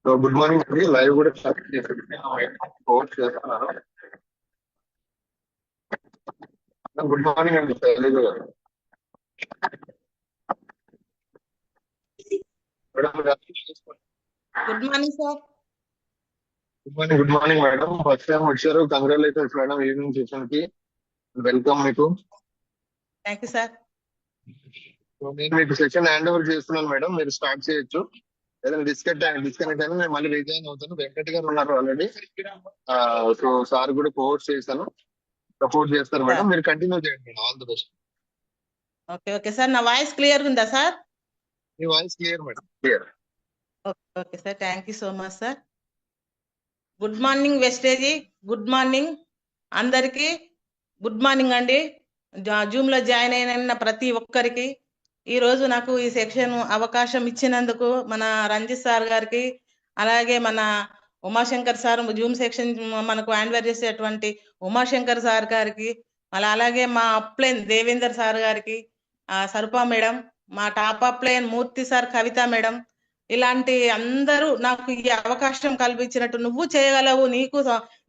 So good morning అండి. Live కూడా start post చేస్తున్నాను. గుడ్ మార్నింగ్ అండి శైలజ గారు. Madam good morning sir. Good morning madam. First time వచ్చారు. కంగ్రాచులేషన్స్ మేడం ఈవినింగ్ సెషన్ కి. వెల్కమ్ మీకు. Thank you sir. సో నేను మీకు సెషన్ హ్యాండ్ ఓవర్ చేస్తున్నాను మేడం. మీరు స్టార్ట్ చేయొచ్చు. ఏదైనా డిస్కనెక్ట్ అయినా నేను మళ్ళీ రిజైన్ అవుతాను. వెంకట్ గారు ఉన్నారు ఆల్రెడీ. సో సార్ కూడా పోస్ట్ చేశాను. సపోర్ట్ చేస్తారు మేడం. సార్ మీరు కంటిన్యూ చేయండి madam. All the best. Okay okay sir, నా వాయిస్ క్లియర్ ఉందా sir? Me voice clear madam, clear. Okay okay sir, thank you so much sir. Good morning Vestige, good morning అందరికీ. Good morning అండి. Zoom లో join అయిన ప్రతి ఒక్కరికి ఈ రోజు నాకు ఈ సెక్షన్ అవకాశం ఇచ్చినందుకు మన రంజిత్ సార్ గారికి, అలాగే మన ఉమాశంకర్ సార్ జూమ్ సెక్షన్ మనకు హ్యాండ్ఓవర్ చేసేటువంటి ఉమాశంకర్ సార్ గారికి, మళ్ళీ అలాగే మా అప్లైన్ దేవేందర్ సార్ గారికి, సరుపా మేడం, మా టాప్ అప్లైన్ మూర్తి సార్, కవిత మేడం, ఇలాంటి అందరూ నాకు ఈ అవకాశం కల్పించినట్టు, నువ్వు చేయగలవు, నీకు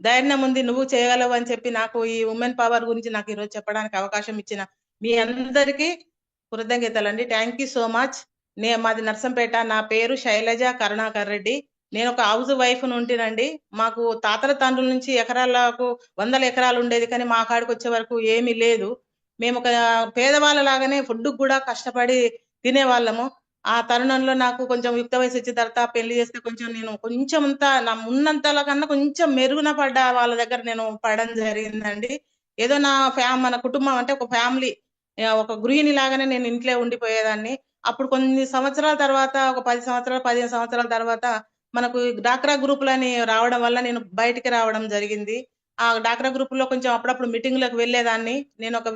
ధైర్యం ఉంది, నువ్వు చేయగలవు అని చెప్పి నాకు ఈ ఉమెన్ పవర్ గురించి నాకు ఈరోజు చెప్పడానికి అవకాశం ఇచ్చిన మీ అందరికీ కృతజ్ఞతలండి. Thank you so much. మాది నర్సంపేట. నా పేరు శైలజ కరుణాకర్ రెడ్డి. నేను ఒక హౌస్ వైఫ్ ఉంటేనండి. మాకు తాతల తండ్రుల నుంచి ఎకరాలకు 100 ఎకరాలు ఉండేది, కానీ మా కాడికి వచ్చే వరకు ఏమీ లేదు. మేము ఒక పేదవాళ్ళ లాగానే ఫుడ్ కూడా కష్టపడి తినేవాళ్ళము. ఆ తరుణంలో నాకు కొంచెం యుక్త వయసు వచ్చిన తర్వాత పెళ్లి చేస్తే కొంచెం నేను కొంచెం అంతా నా ఉన్నంతల కన్నా కొంచెం మెరుగున పడ్డ వాళ్ళ దగ్గర నేను పడడం జరిగిందండి. ఏదో మన కుటుంబం అంటే ఒక ఫ్యామిలీ, ఒక గృహిణి లాగానే నేను ఇంట్లో ఉండిపోయేదాన్ని. అప్పుడు కొన్ని సంవత్సరాల తర్వాత, ఒక 10 సంవత్సరాలు 15 సంవత్సరాల తర్వాత మనకు డాక్రా గ్రూపులని రావడం వల్ల నేను బయటికి రావడం జరిగింది. ఆ డాక్రా గ్రూప్ లో కొంచెం అప్పుడప్పుడు మీటింగ్లకు వెళ్ళేదాన్ని. నేను ఒక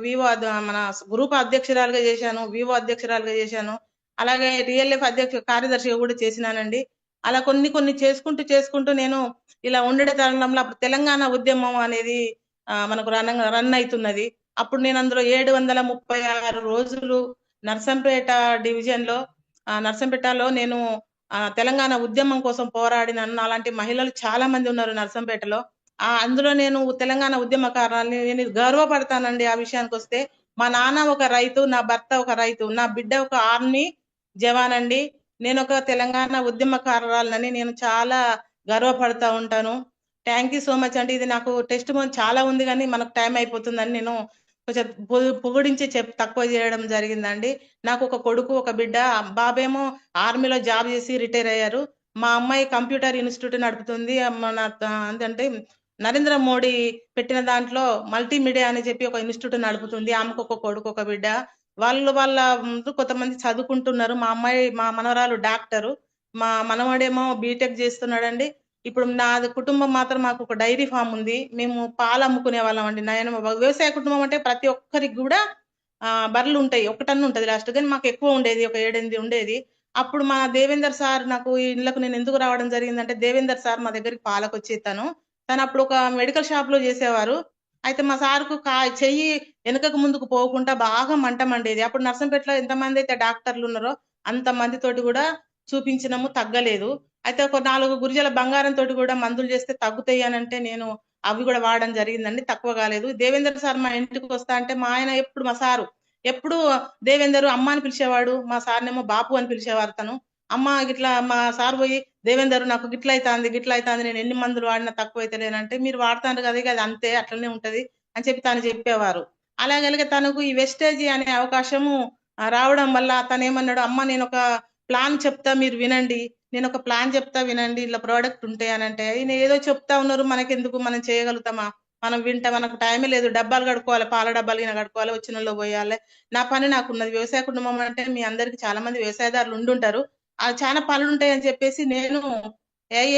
మన గ్రూప్ అధ్యక్షురాలుగా చేశాను, వివో అధ్యక్షురాలుగా చేశాను, అలాగే టిఎల్ఎఫ్ కార్యదర్శిగా కూడా చేసినానండి. అలా కొన్ని కొన్ని చేసుకుంటూ చేసుకుంటూ నేను ఇలా ఉండే తరుణంలో అప్పుడు తెలంగాణ ఉద్యమం అనేది మనకు రన్ అవుతున్నది. అప్పుడు నేను అందులో 736 రోజులు నర్సంపేట డివిజన్ లో, నర్సంపేటలో నేను తెలంగాణ ఉద్యమం కోసం పోరాడినాను. అలాంటి మహిళలు చాలా మంది ఉన్నారు నర్సంపేటలో. అందులో నేను తెలంగాణ ఉద్యమకారాన్ని నేను గర్వపడతానండి. ఆ విషయానికి వస్తే, మా నాన్న ఒక రైతు, నా భర్త ఒక రైతు, నా బిడ్డ ఒక ఆర్మీ జవాన్ అండి. నేను ఒక తెలంగాణ ఉద్యమకారురాలని నేను చాలా గర్వపడతా ఉంటాను. థ్యాంక్ యూ సో మచ్ అండి. ఇది నాకు టెస్ట్ చాలా ఉంది, కానీ మనకు టైం అయిపోతుందని నేను కొంచెం పొగిడించి తక్కువ చేయడం జరిగిందండి. నాకు ఒక కొడుకు, ఒక బిడ్డ. బాబేమో ఆర్మీలో జాబ్ చేసి రిటైర్ అయ్యారు. మా అమ్మాయి కంప్యూటర్ ఇన్స్టిట్యూట్ నడుపుతుంది. మన అంటే నరేంద్ర మోడీ పెట్టిన దాంట్లో మల్టీమీడియా అని చెప్పి ఒక ఇన్స్టిట్యూట్ నడుపుతుంది. ఆమెకు ఒక కొడుకు, ఒక బిడ్డ. వాళ్ళ కొంతమంది చదువుకుంటున్నారు. మా అమ్మాయి, మా మనవరాలు డాక్టరు, మా మనవాడేమో బీటెక్ చేస్తున్నాడండి. ఇప్పుడు నాది కుటుంబం మాత్రం, మాకు ఒక డైరీ ఫామ్ ఉంది. మేము పాలు అమ్ముకునే వాళ్ళం అండి. వ్యవసాయ కుటుంబం అంటే ప్రతి ఒక్కరికి కూడా బర్రెలు ఉంటాయి. ఒకటన్ను ఉంటది లాస్ట్, కానీ మాకు ఎక్కువ ఉండేది, ఒక 7-8 ఉండేది. అప్పుడు మా దేవేందర్ సార్, నాకు ఈ ఇళ్ళకు నేను ఎందుకు రావడం జరిగిందంటే, దేవేందర్ సార్ మా దగ్గరికి పాలకు వచ్చి తను అప్పుడు ఒక మెడికల్ షాప్ లో చేసేవారు. అయితే మా సార్కు చెయ్యి వెనుకకు ముందుకు పోకుండా బాగా మంట మండేది. అప్పుడు నర్సంపేటలో ఎంతమంది అయితే డాక్టర్లు ఉన్నారో అంత మందితోటి కూడా చూపించినము, తగ్గలేదు. అయితే ఒక 4 గురిజల బంగారం తోటి కూడా మందులు చేస్తే తగ్గుతాయి అని అంటే నేను అవి కూడా వాడడం జరిగిందండి, తక్కువ కాలేదు. దేవేందర్ సార్ మా ఇంటికి వస్తా అంటే, మా ఆయన ఎప్పుడు, మా సారు ఎప్పుడు దేవేందర్ అమ్మ అని పిలిచేవాడు, మా సార్నేమో బాపు అని పిలిచేవారు. తను అమ్మ గిట్లా, మా సార్ పోయి దేవేందర్ నాకు గిట్ల అవుతుంది, నేను ఎన్ని మందులు వాడినా తక్కువ అయితే లేనంటే, మీరు వాడుతారు కదా, అది అంతే అట్లనే ఉంటది అని చెప్పి తను చెప్పేవారు. అలాగే తనకు ఈ వెస్టేజీ అనే అవకాశము రావడం వల్ల తను ఏమన్నాడు, అమ్మ నేను ఒక ప్లాన్ చెప్తా, మీరు వినండి, నేను ఒక ప్లాన్ చెప్తా వినండి, ఇలా ప్రోడక్ట్ ఉంటాయి అని అంటే, ఈయన ఏదో చెప్తా ఉన్నారు, మనకెందుకు, మనం చేయగలుగుతామా, మనం వింటా, మనకు టైమే లేదు, డబ్బాలు కడుక్కోవాలి, పాల డబ్బాలు ఈయన కడుక్కోవాలి, వచ్చిన వాళ్ళు పోయాలి, నా పని నాకున్నది. వ్యవసాయ కుటుంబం అంటే మీ అందరికి చాలా మంది వ్యవసాయదారులు ఉండుంటారు, అది చాలా పనులు ఉంటాయి అని చెప్పేసి నేను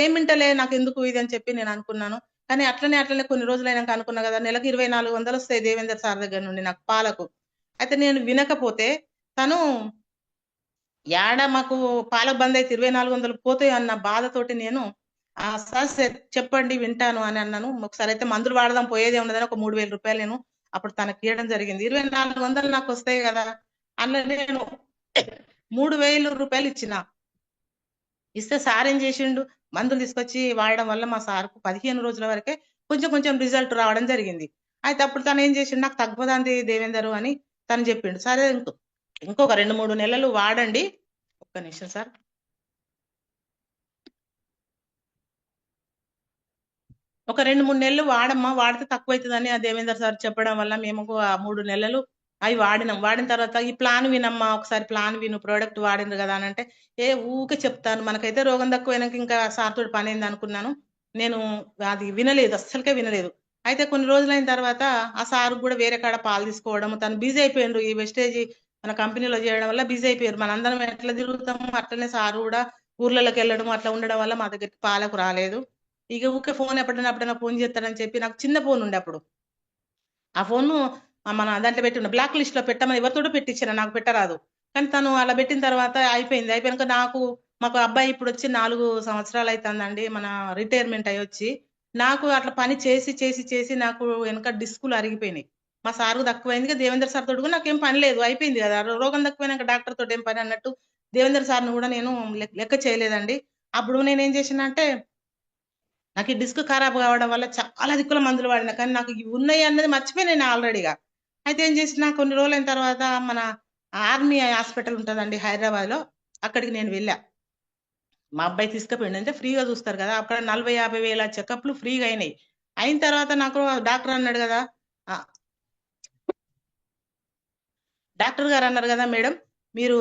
ఏమింటలే, నాకు ఎందుకు ఇది అని చెప్పి నేను అనుకున్నాను. కానీ అట్లనే కొన్ని రోజులైనాక అనుకున్నా కదా, నెలకు 2400 వస్తాయి దేవేందర్ సార్ దగ్గర నుండి నాకు పాలకు. అయితే నేను వినకపోతే, తను మాకు పాలకు బంద్ అయితే 2400 పోతాయి అన్న బాధతోటి నేను సార్ చెప్పండి వింటాను అని అన్నాను. ఒకసారి అయితే మందులు వాడదాం, పోయేదే ఉన్నదని ఒక 3000 రూపాయలు నేను అప్పుడు తనకి ఇవ్వడం జరిగింది. 2400 నాకు వస్తాయి కదా అన్న నేను 3000 రూపాయలు ఇచ్చిన. ఇస్తే సార్ ఏం చేసిండు, మందులు తీసుకొచ్చి వాడడం వల్ల మా సార్కు 15 రోజుల వరకే కొంచెం కొంచెం రిజల్ట్ రావడం జరిగింది. అయితే అప్పుడు తను ఏం చేసిండు, నాకు తగ్గుదండి దేవేందర్ అని తను చెప్పిండు. సరే ఇంకొక 2, 3 నెలలు వాడండి. ఒక్క నిమిషం సార్. ఒక 2, 3 నెలలు వాడమ్మా, వాడితే తక్కువైతదని ఆ దేవేందర్ సార్ చెప్పడం వల్ల మేము ఆ 3 నెలలు అవి వాడినాం. వాడిన తర్వాత ఈ ప్లాన్ వినమ్మా, ఒకసారి ప్లాన్ విను, ప్రోడక్ట్ వాడిండ్రు కదా అని అంటే, ఊకే చెప్తాను, మనకైతే రోగం తక్కువైనాక ఇంకా సార్ తోటి పని ఏంది అనుకున్నాను. నేను అది వినలేదు, అస్సలకే వినలేదు. అయితే కొన్ని రోజులైన తర్వాత ఆ సార్ కూడా వేరే కాడ పాలు తీసుకోవడం, తను బిజీ అయిపోయిండ్రు. ఈ వెస్టేజ్ మన కంపెనీలో చేయడం వల్ల బిజీ అయిపోయారు. మనందరం ఎట్లా తిరుగుతాము అట్లనే సార్ కూడా ఊర్లలోకి వెళ్ళడం అట్లా ఉండడం వల్ల మా దగ్గరికి పాలకు రాలేదు. ఇక ఊకే ఫోన్ ఎప్పుడైనా ఫోన్ చేస్తాడని చెప్పి, నాకు చిన్న ఫోన్ ఉండే అప్పుడు. ఆ ఫోను మన దాంట్లో పెట్టి బ్లాక్ లిస్ట్ లో పెట్టమని ఎవరితోటో పెట్టించాను, నాకు పెట్టరాదు. కానీ తను అలా పెట్టిన తర్వాత అయిపోయింది. అయిపోయాక మాకు అబ్బాయి ఇప్పుడు వచ్చి 4 సంవత్సరాలు అవుతుందండి, మన రిటైర్మెంట్ అయ్యి వచ్చి. నాకు అట్లా పని చేసి చేసి చేసి నాకు వెనక డిస్కులు అరిగిపోయినాయి. మా సార్కు తక్కువైంది, దేవేంద్ర సార్ తోటి కూడా నాకేం పని లేదు, అయిపోయింది కదా. రోగం తక్కువైనాక డాక్టర్ తోటి ఏం పని అన్నట్టు దేవేంద్ర సార్ని కూడా నేను లెక్క చేయలేదండి. అప్పుడు నేనేం చేసిన అంటే, నాకు ఈ డిస్క్ ఖరాబ్ కావడం వల్ల చాలా దిక్కుల మందులు వాడినా, కానీ నాకు ఇవి ఉన్నాయి అన్నది మర్చిపోయి నేను ఆల్రెడీగా. అయితే ఏం చేసిన, కొన్ని రోజులైన తర్వాత మన ఆర్మీ హాస్పిటల్ ఉంటుందండి హైదరాబాద్ లో, అక్కడికి నేను వెళ్ళా. మా అబ్బాయి తీసుకుపోయిండు, అంటే ఫ్రీగా చూస్తారు కదా అక్కడ. 40-50 వేల చెకప్లు ఫ్రీగా అయినాయి. అయిన తర్వాత నాకు డాక్టర్ అన్నాడు కదా, ఆ, డాక్టర్ గారు అన్నారు కదా, మేడం మీరు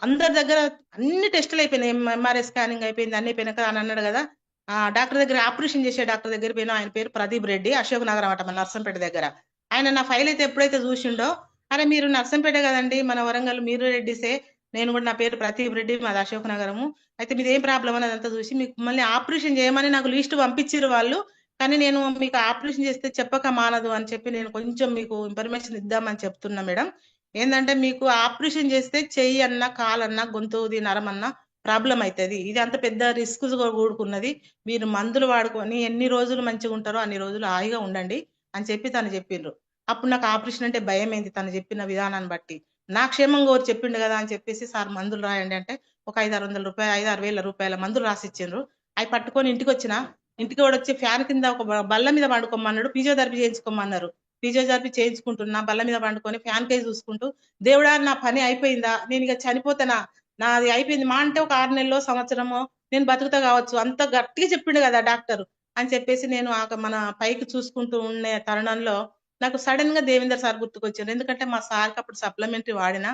అందరి దగ్గర అన్ని టెస్టులు అయిపోయినాయి, ఎంఆర్ఐ స్కానింగ్ అయిపోయింది, అన్ని అయిపోయినాక అని అన్నాడు కదా. ఆ డాక్టర్ దగ్గర, ఆపరేషన్ చేసే డాక్టర్ దగ్గర పోయినా. ఆయన పేరు ప్రదీప్ రెడ్డి, అశోక్ నగరం అట, మన నర్సంపేట దగ్గర. ఆయన నా ఫైల్ అయితే ఎప్పుడైతే చూసిండో, అరే మీరు నర్సంపేట కదండి, మన వరంగల్ మీరు రెడ్డిసే, నేను కూడా, నా పేరు ప్రదీప్ రెడ్డి, మాది అశోక్ నగరము, అయితే మీది ఏం ప్రాబ్లం అని అదంతా చూసి మీకు మళ్ళీ ఆపరేషన్ చేయమని నాకు లిస్ట్ పంపించారు వాళ్ళు. కానీ నేను మీకు ఆపరేషన్ చేస్తే చెప్పక మానదు అని చెప్పి నేను కొంచెం మీకు ఇన్ఫర్మేషన్ ఇద్దామని చెప్తున్నా మేడం. ఏంటంటే మీకు ఆపరేషన్ చేస్తే చెయ్యి అన్నా కాలన్నా గొంతుది నరమన్నా ప్రాబ్లం అవుతుంది. ఇది అంత పెద్ద రిస్క్ కూడుకున్నది. మీరు మందులు వాడుకొని ఎన్ని రోజులు మంచిగా ఉంటారో అన్ని రోజులు హాయిగా ఉండండి అని చెప్పి తను చెప్పిండ్రు. అప్పుడు నాకు ఆపరేషన్ అంటే భయం అయింది తను చెప్పిన విధానాన్ని బట్టి. నా క్షేమం కోరి చెప్పిండు కదా అని చెప్పేసి, సార్ మందులు రాయండి అంటే ఒక 500-600 రూపాయలు, 5-6 వేల రూపాయల మందులు రాసిచ్చిండ్రు. అవి పట్టుకొని ఇంటికి వచ్చిన. ఇంటికి కూడా వచ్చి ఫ్యాన్ కింద ఒక బల్ల మీద పండుకోమన్నాడు, ఫిజియోథెరపీ చేయించుకోమన్నారు. ఫిజియోథెరపీ చేయించుకుంటున్నా, బల్ల మీద పండుకొని ఫ్యాన్ కేసి చూసుకుంటూ, దేవుడా నా పని అయిపోయిందా, నేను ఇక చనిపోతానా, నాది అయిపోయింది మా అంటే ఒక 6 నెలలో సంవత్సరమో నేను బతుకుతా కావచ్చు, అంత గట్టిగా చెప్పిండు కదా డాక్టర్ అని చెప్పేసి, నేను మన పైకి చూసుకుంటూ ఉండే తరుణంలో నాకు సడన్ గా దేవేందర్ సార్ గుర్తుకొచ్చారు. ఎందుకంటే మా సార్కి అప్పుడు సప్లిమెంటరీ వాడినా,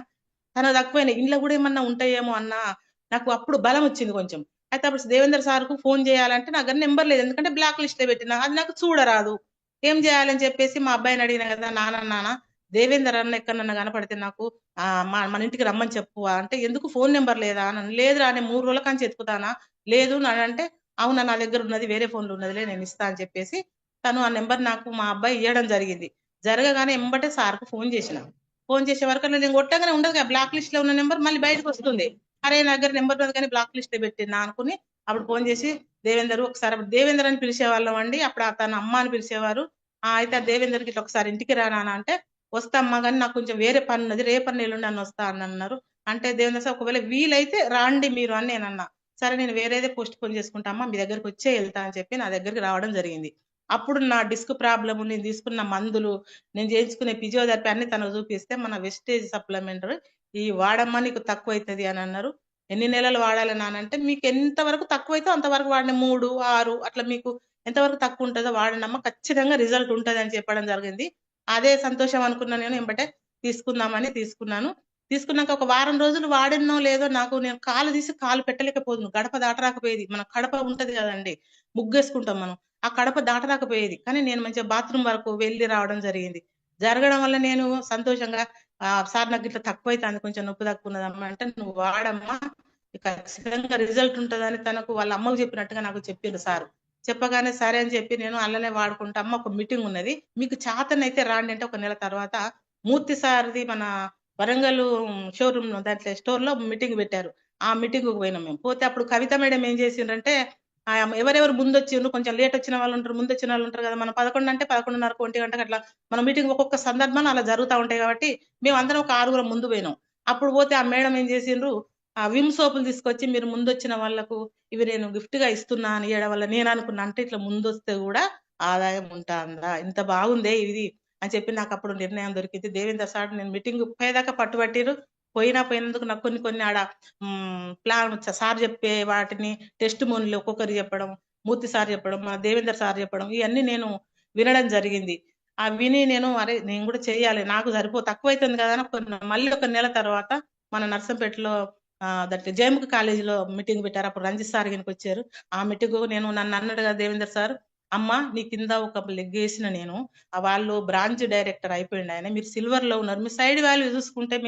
తనకు తక్కువైనాయి, ఇంట్లో కూడా ఏమన్నా ఉంటాయేమో అన్న నాకు అప్పుడు బలం వచ్చింది కొంచెం. అయితే అప్పుడు దేవేందర్ సార్ కు ఫోన్ చేయాలంటే నా దగ్గర నెంబర్ లేదు, ఎందుకంటే బ్లాక్ లిస్ట్ లో పెట్టినా, అది నాకు చూడరాదు. ఏం చేయాలని చెప్పేసి మా అబ్బాయిని అడిగిన కదా, నాన్న దేవేందర్ అన్న ఎక్కడన్నా కనపడితే నాకు మన ఇంటికి రమ్మని చెప్పు అంటే, ఎందుకు ఫోన్ నెంబర్ లేదా అని. లేదురా, నేను 3 రోజుల కాంచి ఎత్తుకుతానా, లేదు అని అంటే, అవునా నా దగ్గర ఉన్నది, వేరే ఫోన్లో ఉన్నదిలే, నేను ఇస్తా అని చెప్పేసి తను ఆ నెంబర్ నాకు మా అబ్బాయి ఇవ్వడం జరిగింది. జరగగానే ఎంబటే సార్కు ఫోన్ చేసిన. ఫోన్ చేసే వరకు నేను కొట్టగానే ఉండదు కదా బ్లాక్ లిస్ట్ లో ఉన్న నెంబర్, మళ్ళీ బయటకు వస్తుంది. అరే నా దగ్గర నెంబర్ ఉంది కానీ బ్లాక్ లిస్ట్ లో పెట్టినా అనుకుని అప్పుడు ఫోన్ చేసి, దేవేందర్ ఒకసారి, అప్పుడు దేవేందర్ అని పిలిచేవాళ్ళం అండి, అప్పుడు తన అమ్మ అని పిలిచేవారు. అయితే ఆ దేవేందర్కి ఇట్లా ఒకసారి ఇంటికి రానా అంటే, వస్తా అమ్మా కానీ నాకు కొంచెం వేరే పని ఉన్నది, రేపటి ఎల్లుండి అని వస్తా అని అన్నారు. అంటే దేవేందర్ సార్ ఒకవేళ వీలైతే రాండి మీరు అని నేను అన్నా. సరే నేను వేరేదే పోస్ట్ పోన్ చేసుకుంటా అమ్మా, మీ దగ్గరికి వచ్చే వెళ్తా అని చెప్పి నా దగ్గరికి రావడం జరిగింది. అప్పుడు నా డిస్క్ ప్రాబ్లమ్, నేను తీసుకున్న మందులు, నేను చేయించుకునే ఫిజియోథెరపీ అన్ని తనకు చూపిస్తే, మన వెస్టేజ్ సప్లిమెంటరీ ఈ వాడమ్మా నీకు తక్కువ అవుతుంది అని అన్నారు. ఎన్ని నెలలు వాడాలి నానంటే, మీకు ఎంత వరకు తక్కువైతే అంతవరకు వాడిన, 3, 6 అట్లా మీకు ఎంతవరకు తక్కువ ఉంటుందో వాడనమ్మా, ఖచ్చితంగా రిజల్ట్ ఉంటుంది అని చెప్పడం జరిగింది. అదే సంతోషం అనుకున్నాను నేను, ఎంబటే తీసుకుందామని తీసుకున్నాను. తీసుకున్నాక ఒక వారం రోజులు వాడినో లేదో, నాకు నేను కాలు తీసి కాలు పెట్టలేకపోతుంది, గడప దాటరాకపోయేది. మన కడప ఉంటది కదండి, ముగ్గేసుకుంటాం మనం, ఆ కడప దాటరాకపోయేది. కానీ నేను మంచిగా బాత్రూమ్ వరకు వెళ్ళి రావడం జరిగింది. జరగడం వల్ల నేను సంతోషంగా, సార్ నాకు ఇట్లా తక్కువ అవుతుంది, కొంచెం నొప్పి తక్కువ ఉన్నదమ్మా అంటే, నువ్వు వాడమ్మా ఖచ్చితంగా రిజల్ట్ ఉంటుందని తనకు వాళ్ళ అమ్మకు చెప్పినట్టుగా నాకు చెప్పిండు సార్. చెప్పగానే సరే అని చెప్పి నేను అల్లనే వాడుకుంటా. అమ్మ ఒక మీటింగ్ ఉన్నది, మీకు చాతనైతే రాండి అంటే, ఒక నెల తర్వాత మూర్తి సార్ది మన వరంగల్ షోరూమ్ దాంట్లో స్టోర్ లో మీటింగ్ పెట్టారు. ఆ మీటింగ్ కు పోయినాం మేము. పోతే అప్పుడు కవిత మేడం ఏం చేసిండ్రంటే, ఎవరెవరు ముందు వచ్చిండ్రు, కొంచెం లేట్ వచ్చిన వాళ్ళు ఉంటారు, ముందు వచ్చిన వాళ్ళు ఉంటారు కదా, మనం 11 అంటే 11:30 1 గంటకు అట్లా మన మీటింగ్ ఒక్కొక్క సందర్భంలో అలా జరుగుతూ ఉంటాయి కాబట్టి మేము అందరం ఒక 6 ముందు పోయినాం. అప్పుడు పోతే ఆ మేడం ఏం చేసిండ్రు, ఆ విమ్ సోపులు తీసుకొచ్చి మీరు ముందొచ్చిన వాళ్ళకు ఇవి నేను గిఫ్ట్ గా ఇస్తున్నా అని ఇవ్వడం వల్ల నేను అనుకున్నా అంటే ఇట్లా ముందొస్తే కూడా ఆదాయం ఉంటుందా, ఇంత బాగుందే ఇది అని చెప్పి నాకు అప్పుడు నిర్ణయం దొరికింది. దేవేందర్ సార్ నేను మీటింగ్ పోయేదాకా పట్టుబట్టిరు. పోయినందుకు నాకు కొన్ని ఆడ ప్లాన్ సార్ చెప్పే వాటిని టెస్ట్ మోన్లు ఒక్కొక్కరు చెప్పడం, మూర్తి సార్ చెప్పడం, మన దేవేందర్ సార్ చెప్పడం, ఇవన్నీ నేను వినడం జరిగింది. ఆ విని నేను అరే నేను కూడా చేయాలి, నాకు తక్కువ అవుతుంది కదా అని మళ్ళీ ఒక నెల తర్వాత మన నర్సంపేటలో దట్ జయముఖ కాలేజీలో మీటింగ్ పెట్టారు. అప్పుడు రంజిత్ సార్ గినికి వచ్చారు. ఆ మీటింగ్ నన్ను అన్నాడు కదా దేవేందర్ సార్, అమ్మ నీ కింద ఒక లెగ్ వేసిన నేను, వాళ్ళు బ్రాంచ్ డైరెక్టర్ అయిపోయింది ఆయన, మీరు సిల్వర్ లో ఉన్నారు, మీ సైడ్ వాల్యూ చూసుకుంటే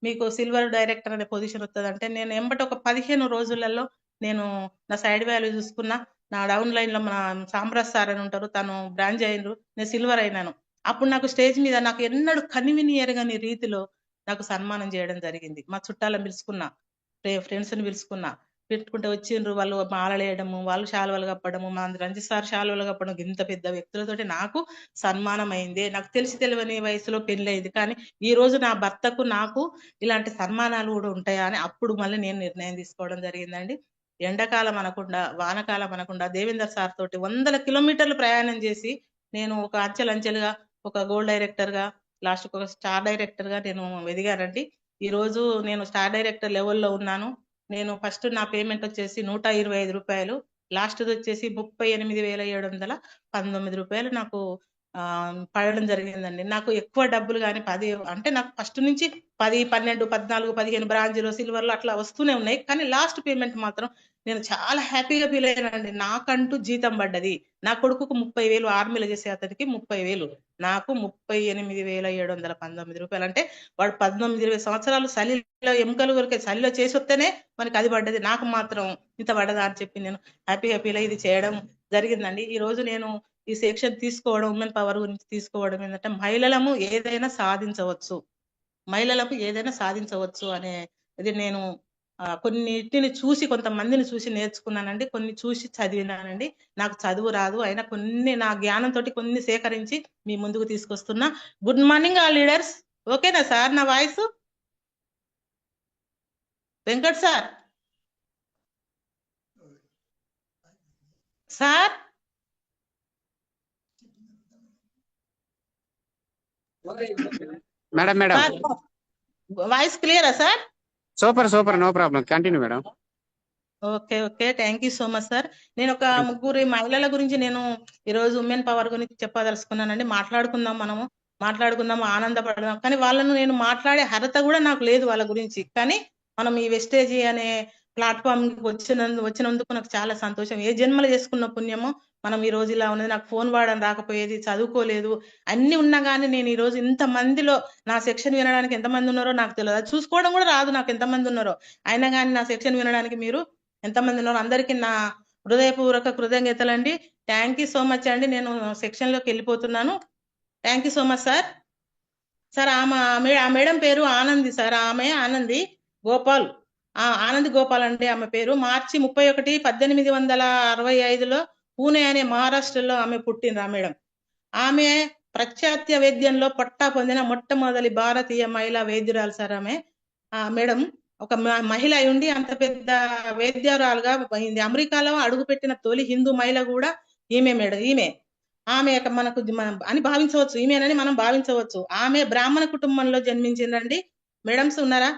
మీకు సిల్వర్ డైరెక్టర్ అనే పొజిషన్ వస్తుంది అంటే నేను ఎంబటి ఒక 15 రోజులలో నేను నా సైడ్ వాల్యూ చూసుకున్నా. నా డౌన్ లైన్ లో మన సామ్రాజ్ సార్ అని ఉంటారు, తను బ్రాంచ్ అయినరు, నేను సిల్వర్ అయినాను. అప్పుడు నాకు స్టేజ్ మీద నాకు ఎన్నడూ కనివిని ఎరగని రీతిలో నాకు సన్మానం చేయడం జరిగింది. మా చుట్టాలను పిలుచుకున్నా, ఫ్రెండ్స్ ని పిలుచుకున్నా, పెట్టుకుంటే వచ్చిండ్రు, వాళ్ళు మాలలు వేయడము, వాళ్ళు శాలువలు కప్పడము, మా రంజిత్ సార్ శాలువలు కప్పడం, ఇంత పెద్ద వ్యక్తులతోటి నాకు సన్మానం అయింది. నాకు తెలియని వయసులో పెళ్లి అయింది, కానీ ఈ రోజు నా భర్తకు నాకు ఇలాంటి సన్మానాలు కూడా ఉంటాయా అని అప్పుడు మళ్ళీ నేను నిర్ణయం తీసుకోవడం జరిగిందండి. ఎండాకాలం అనకుండా వానకాలం అనకుండా దేవేందర్ సార్ తోటి 100 కిలోమీటర్లు ప్రయాణం చేసి నేను ఒక అంచెలంచెలుగా ఒక గోల్డ్ డైరెక్టర్ గా, లాస్ట్ ఒక స్టార్ డైరెక్టర్ గా నేను ఎదిగానండి. ఈ రోజు నేను స్టార్ డైరెక్టర్ లెవెల్లో ఉన్నాను. నేను ఫస్ట్ నా పేమెంట్ వచ్చేసి 125 రూపాయలు, లాస్ట్ వచ్చేసి 38,719 రూపాయలు నాకు పడడం జరిగిందండి. నాకు ఎక్కువ డబ్బులు కానీ 10 అంటే నాకు ఫస్ట్ నుంచి 10, 12, 14, 15 బ్రాంజ్లో సిల్వర్లో అట్లా వస్తూనే ఉన్నాయి. కానీ లాస్ట్ పేమెంట్ మాత్రం నేను చాలా హ్యాపీగా ఫీల్ అయ్యానండి. నాకంటూ జీతం పడ్డది. నా కొడుకుకు 30,000 ఆర్మీలో చేసే అతనికి 30,000, నాకు 38,719 రూపాయలు. అంటే వాడు 19-20 సంవత్సరాలు చలిలో ఎముకలు కొరికే చలిలో చేసి వస్తేనే మనకి అది పడ్డది, నాకు మాత్రం ఇంత పడ్డదా అని చెప్పి నేను హ్యాపీగా ఫీల్ అయ్యి ఇది చేయడం జరిగిందండి. ఈ రోజు నేను ఈ సెక్షన్ తీసుకోవడం, ఉమెన్ పవర్ గురించి తీసుకోవడం ఏంటంటే మహిళలము ఏదైనా సాధించవచ్చు, మహిళలకు ఏదైనా సాధించవచ్చు అనే ఇది నేను కొన్నిటిని చూసి, కొంతమందిని చూసి నేర్చుకున్నానండి, కొన్ని చూసి చదివినానండి. నాకు చదువు రాదు, అయినా కొన్ని నా జ్ఞానంతో కొన్ని సేకరించి మీ ముందుకు తీసుకొస్తున్నా. Good morning all leaders. ఓకేనా సార్ నా voice? Venkat sir, sir madam madam voice క్లియరా sir? Super no problem, continue madam. Okay okay, thank you so much sir. నేను ఒక ముగ్గురు మహిళల గురించి నేను ఈరోజు ఉమెన్ పవర్ గురించి చెప్పదలుచుకున్నానండి. మాట్లాడుకుందాం, ఆనందపడదాం, కానీ వాళ్ళను నేను మాట్లాడే అర్హత కూడా నాకు లేదు వాళ్ళ గురించి. కానీ మనం ఈ వెస్టేజీ అనే ప్లాట్ఫామ్ వచ్చినందుకు నాకు చాలా సంతోషం. ఏ జన్మలు చేసుకున్న పుణ్యమో మనం ఈ రోజు ఇలా ఉన్నది. నాకు ఫోన్ వాడడం రాకపోయేది, చదువుకోలేదు, అన్ని ఉన్నా కానీ నేను ఈ రోజు ఇంత మందిలో నా సెక్షన్ వినడానికి ఎంతమంది ఉన్నారో నాకు తెలియదు, అది చూసుకోవడం కూడా రాదు నాకు ఎంతమంది ఉన్నారో. అయినా కానీ నా సెక్షన్ వినడానికి మీరు ఎంతమంది ఉన్నారో అందరికీ నా హృదయపూర్వక కృతజ్ఞతలండి. థ్యాంక్ యూ సో మచ్ అండి. నేను సెక్షన్ లోకి వెళ్ళిపోతున్నాను. Thank you so much sir. Sir ఆ మేడం పేరు ఆనంది సార్, ఆమె ఆనంది గోపాల్, ఆనంది గోపాల్ అంటే ఆమె పేరు. మార్చి 31, 1865లో పూణే అనే మహారాష్ట్రలో ఆమె పుట్టింది ఆ మేడం. ఆమె పాశ్చాత్య వైద్యంలో పట్టా పొందిన మొట్టమొదటి భారతీయ మహిళా వైద్యురాలు సార్ ఆమె. మేడం ఒక మహిళ ఉండి అంత పెద్ద వైద్యురాలుగా అయింది. అమెరికాలో అడుగుపెట్టిన తొలి హిందూ మహిళ కూడా ఈమె మేడం. ఆమె మనకు అని భావించవచ్చు, ఈమెనని మనం భావించవచ్చు. ఆమె బ్రాహ్మణ కుటుంబంలో జన్మించిందండి. మేడమ్స్ ఉన్నారా?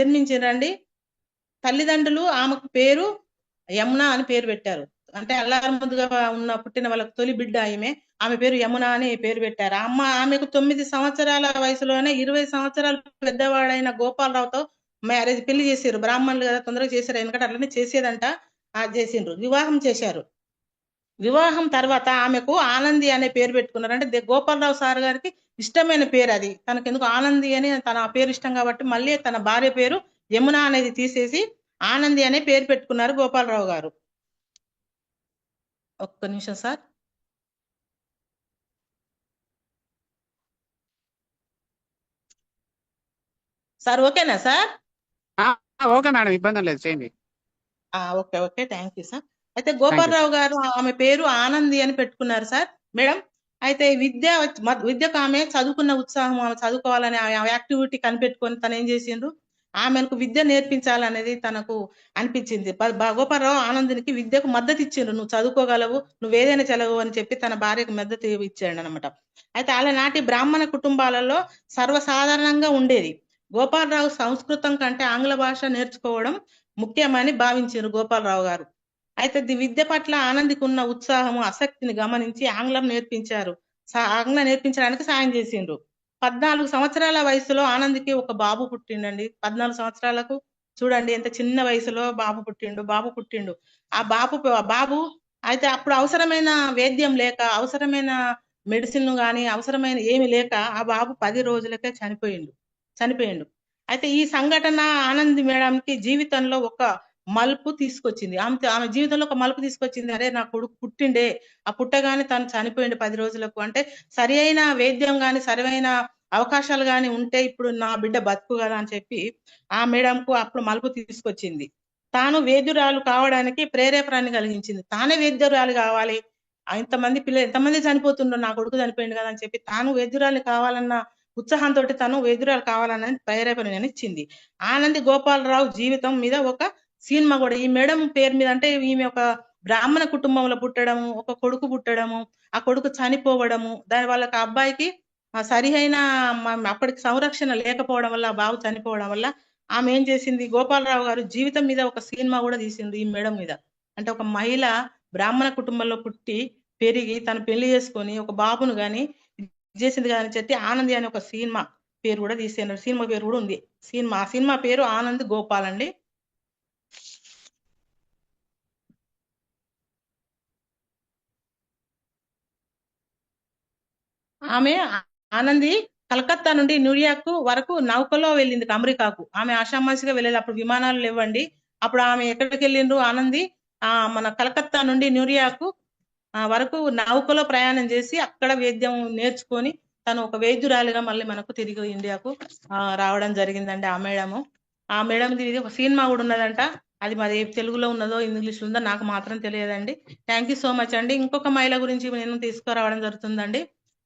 జన్మించిందండి. తల్లిదండ్రులు ఆమెకు పేరు యమున అని పేరు పెట్టారు. అంటే అల్లారముద్దుగా పుట్టిన వాళ్ళకు తొలి బిడ్డ ఆమె పేరు యమున అని పేరు పెట్టారు. ఆమెకు 9 సంవత్సరాల వయసులోనే 20 సంవత్సరాలు పెద్దవాడైన గోపాలరావుతో మ్యారేజ్, పెళ్లి చేసారు. బ్రాహ్మణులు కదా, తొందరగా చేశారు, ఎందుకంటే అట్లనే చేసేదంట. చేసిండ్రు, వివాహం చేశారు. వివాహం తర్వాత ఆమెకు ఆనంది అనే పేరు పెట్టుకున్నారు. అంటే గోపాలరావు సార్ గారికి ఇష్టమైన పేరు అది, తనకు ఎందుకు ఆనంది అని తన పేరు ఇష్టం కాబట్టి మళ్ళీ తన భార్య పేరు యమున అనేది తీసేసి ఆనంది అనే పేరు పెట్టుకున్నారు గోపాలరావు గారు. ఒక్క నిమిషం సార్. సార్ ఓకేనా సార్? ఓకే మేడం, ఇబ్బంది లేదు, చేయండి. Okay okay, thank you sir. అయితే గోపాలరావు గారు ఆమె పేరు ఆనంది అని పెట్టుకున్నారు సార్ మేడం. అయితే విద్యకు ఆమె చదువుకున్న ఉత్సాహం, ఆమె చదువుకోవాలని యాక్టివిటీ కనిపెట్టుకొని తను ఏం చేసిండ్రు, ఆమెకు విద్య నేర్పించాలనేది తనకు అనిపించింది. గోపాలరావు ఆనందునికి విద్యకు మద్దతు ఇచ్చిండ్రు. నువ్వు చదువుకోగలవు, నువ్వు ఏదైనా చదవవు అని చెప్పి తన భార్యకు మద్దతు ఇచ్చాడు అనమాట. అయితే ఆనాటి బ్రాహ్మణ కుటుంబాలలో సర్వసాధారణంగా ఉండేది. గోపాలరావు సంస్కృతం కంటే ఆంగ్ల భాష నేర్చుకోవడం ముఖ్యమని భావించారు గోపాలరావు గారు. అయితే విద్య పట్ల ఆనందికి ఉన్న ఉత్సాహము, ఆసక్తిని గమనించి ఆంగ్లం నేర్పించడానికి సాయం చేసిండ్రు. 14 సంవత్సరాల వయసులో ఆనంద్కి ఒక బాబు పుట్టిండండి. 14 సంవత్సరాలకు చూడండి ఎంత చిన్న వయసులో బాబు పుట్టిండు. ఆ బాబు అయితే అప్పుడు అవసరమైన వేద్యం లేక, అవసరమైన మెడిసిన్ గాని అవసరమైన ఏమి లేక ఆ బాబు 10 రోజులకే చనిపోయిండు. అయితే ఈ సంఘటన ఆనంద్ మేడంకి జీవితంలో ఒక మలుపు తీసుకొచ్చింది. ఆమె జీవితంలో ఒక మలుపు తీసుకొచ్చింది. అరే నా కొడుకు పుట్టిండే, ఆ పుట్టగానే తను చనిపోయిండు 10 రోజులకు. అంటే సరి అయిన వేద్యం గాని, సరైన అవకాశాలు గాని ఉంటే ఇప్పుడు నా బిడ్డ బతుకు కదా అని చెప్పి ఆ మేడంకు అప్పుడు మలుపు తీసుకొచ్చింది. తాను వేద్యురాలు కావడానికి ప్రేరేపణని కలిగించింది. తానే వేద్యురాలు కావాలి, ఎంతమంది చనిపోతుండో, నా కొడుకు చనిపోయింది కదా అని చెప్పి తాను వేద్యురాలు కావాలన్న ఉత్సాహంతో తను వేద్యురాలు కావాలని ప్రేరేపణ ఇచ్చింది. ఆనంది గోపాలరావు జీవితం మీద ఒక సినిమా కూడా ఈ మేడం పేరు మీద, అంటే ఈమె ఒక బ్రాహ్మణ కుటుంబంలో పుట్టడము, ఒక కొడుకు పుట్టడము, ఆ కొడుకు చనిపోవడము, దాని వల్ల ఒక అబ్బాయికి సరిహైన అప్పటికి సంరక్షణ లేకపోవడం వల్ల, ఆ బాబు చనిపోవడం వల్ల ఆమె ఏం చేసింది, గోపాలరావు గారు జీవితం మీద ఒక సినిమా కూడా తీసింది ఈ మేడం మీద. అంటే ఒక మహిళ బ్రాహ్మణ కుటుంబంలో పుట్టి పెరిగి తను పెళ్లి చేసుకొని ఒక బాబును గాని చేసింది కానీ చెప్పి ఆనంది అనే ఒక సినిమా పేరు కూడా తీసేయండి. సినిమా పేరు కూడా ఉంది. ఆ సినిమా పేరు ఆనంద్ గోపాల్ అండి. ఆమె ఆనంది కలకత్తా నుండి న్యూయార్క్ వరకు నౌకలో వెళ్ళింది అమెరికాకు. ఆమె ఆషామాషిగా వెళ్ళేది, అప్పుడు విమానాలు లేవండి. అప్పుడు ఆమె ఎక్కడికి వెళ్ళిండ్రు ఆనంది, మన కలకత్తా నుండి న్యూయార్క్ వరకు నౌకలో ప్రయాణం చేసి అక్కడ వైద్యం నేర్చుకొని తను ఒక వైద్యురాలిగా మళ్ళీ మనకు తిరిగి ఇండియాకు రావడం జరిగిందండి. ఆ మేడం ఇది ఒక సినిమా కూడా ఉన్నదంట. అది మరి తెలుగులో ఉన్నదో ఇంగ్లీష్ ఉందో నాకు మాత్రం తెలియదండి. థ్యాంక్ యూ సో మచ్ అండి. ఇంకొక మహిళ గురించి నేను తీసుకురావడం జరుగుతుందండి.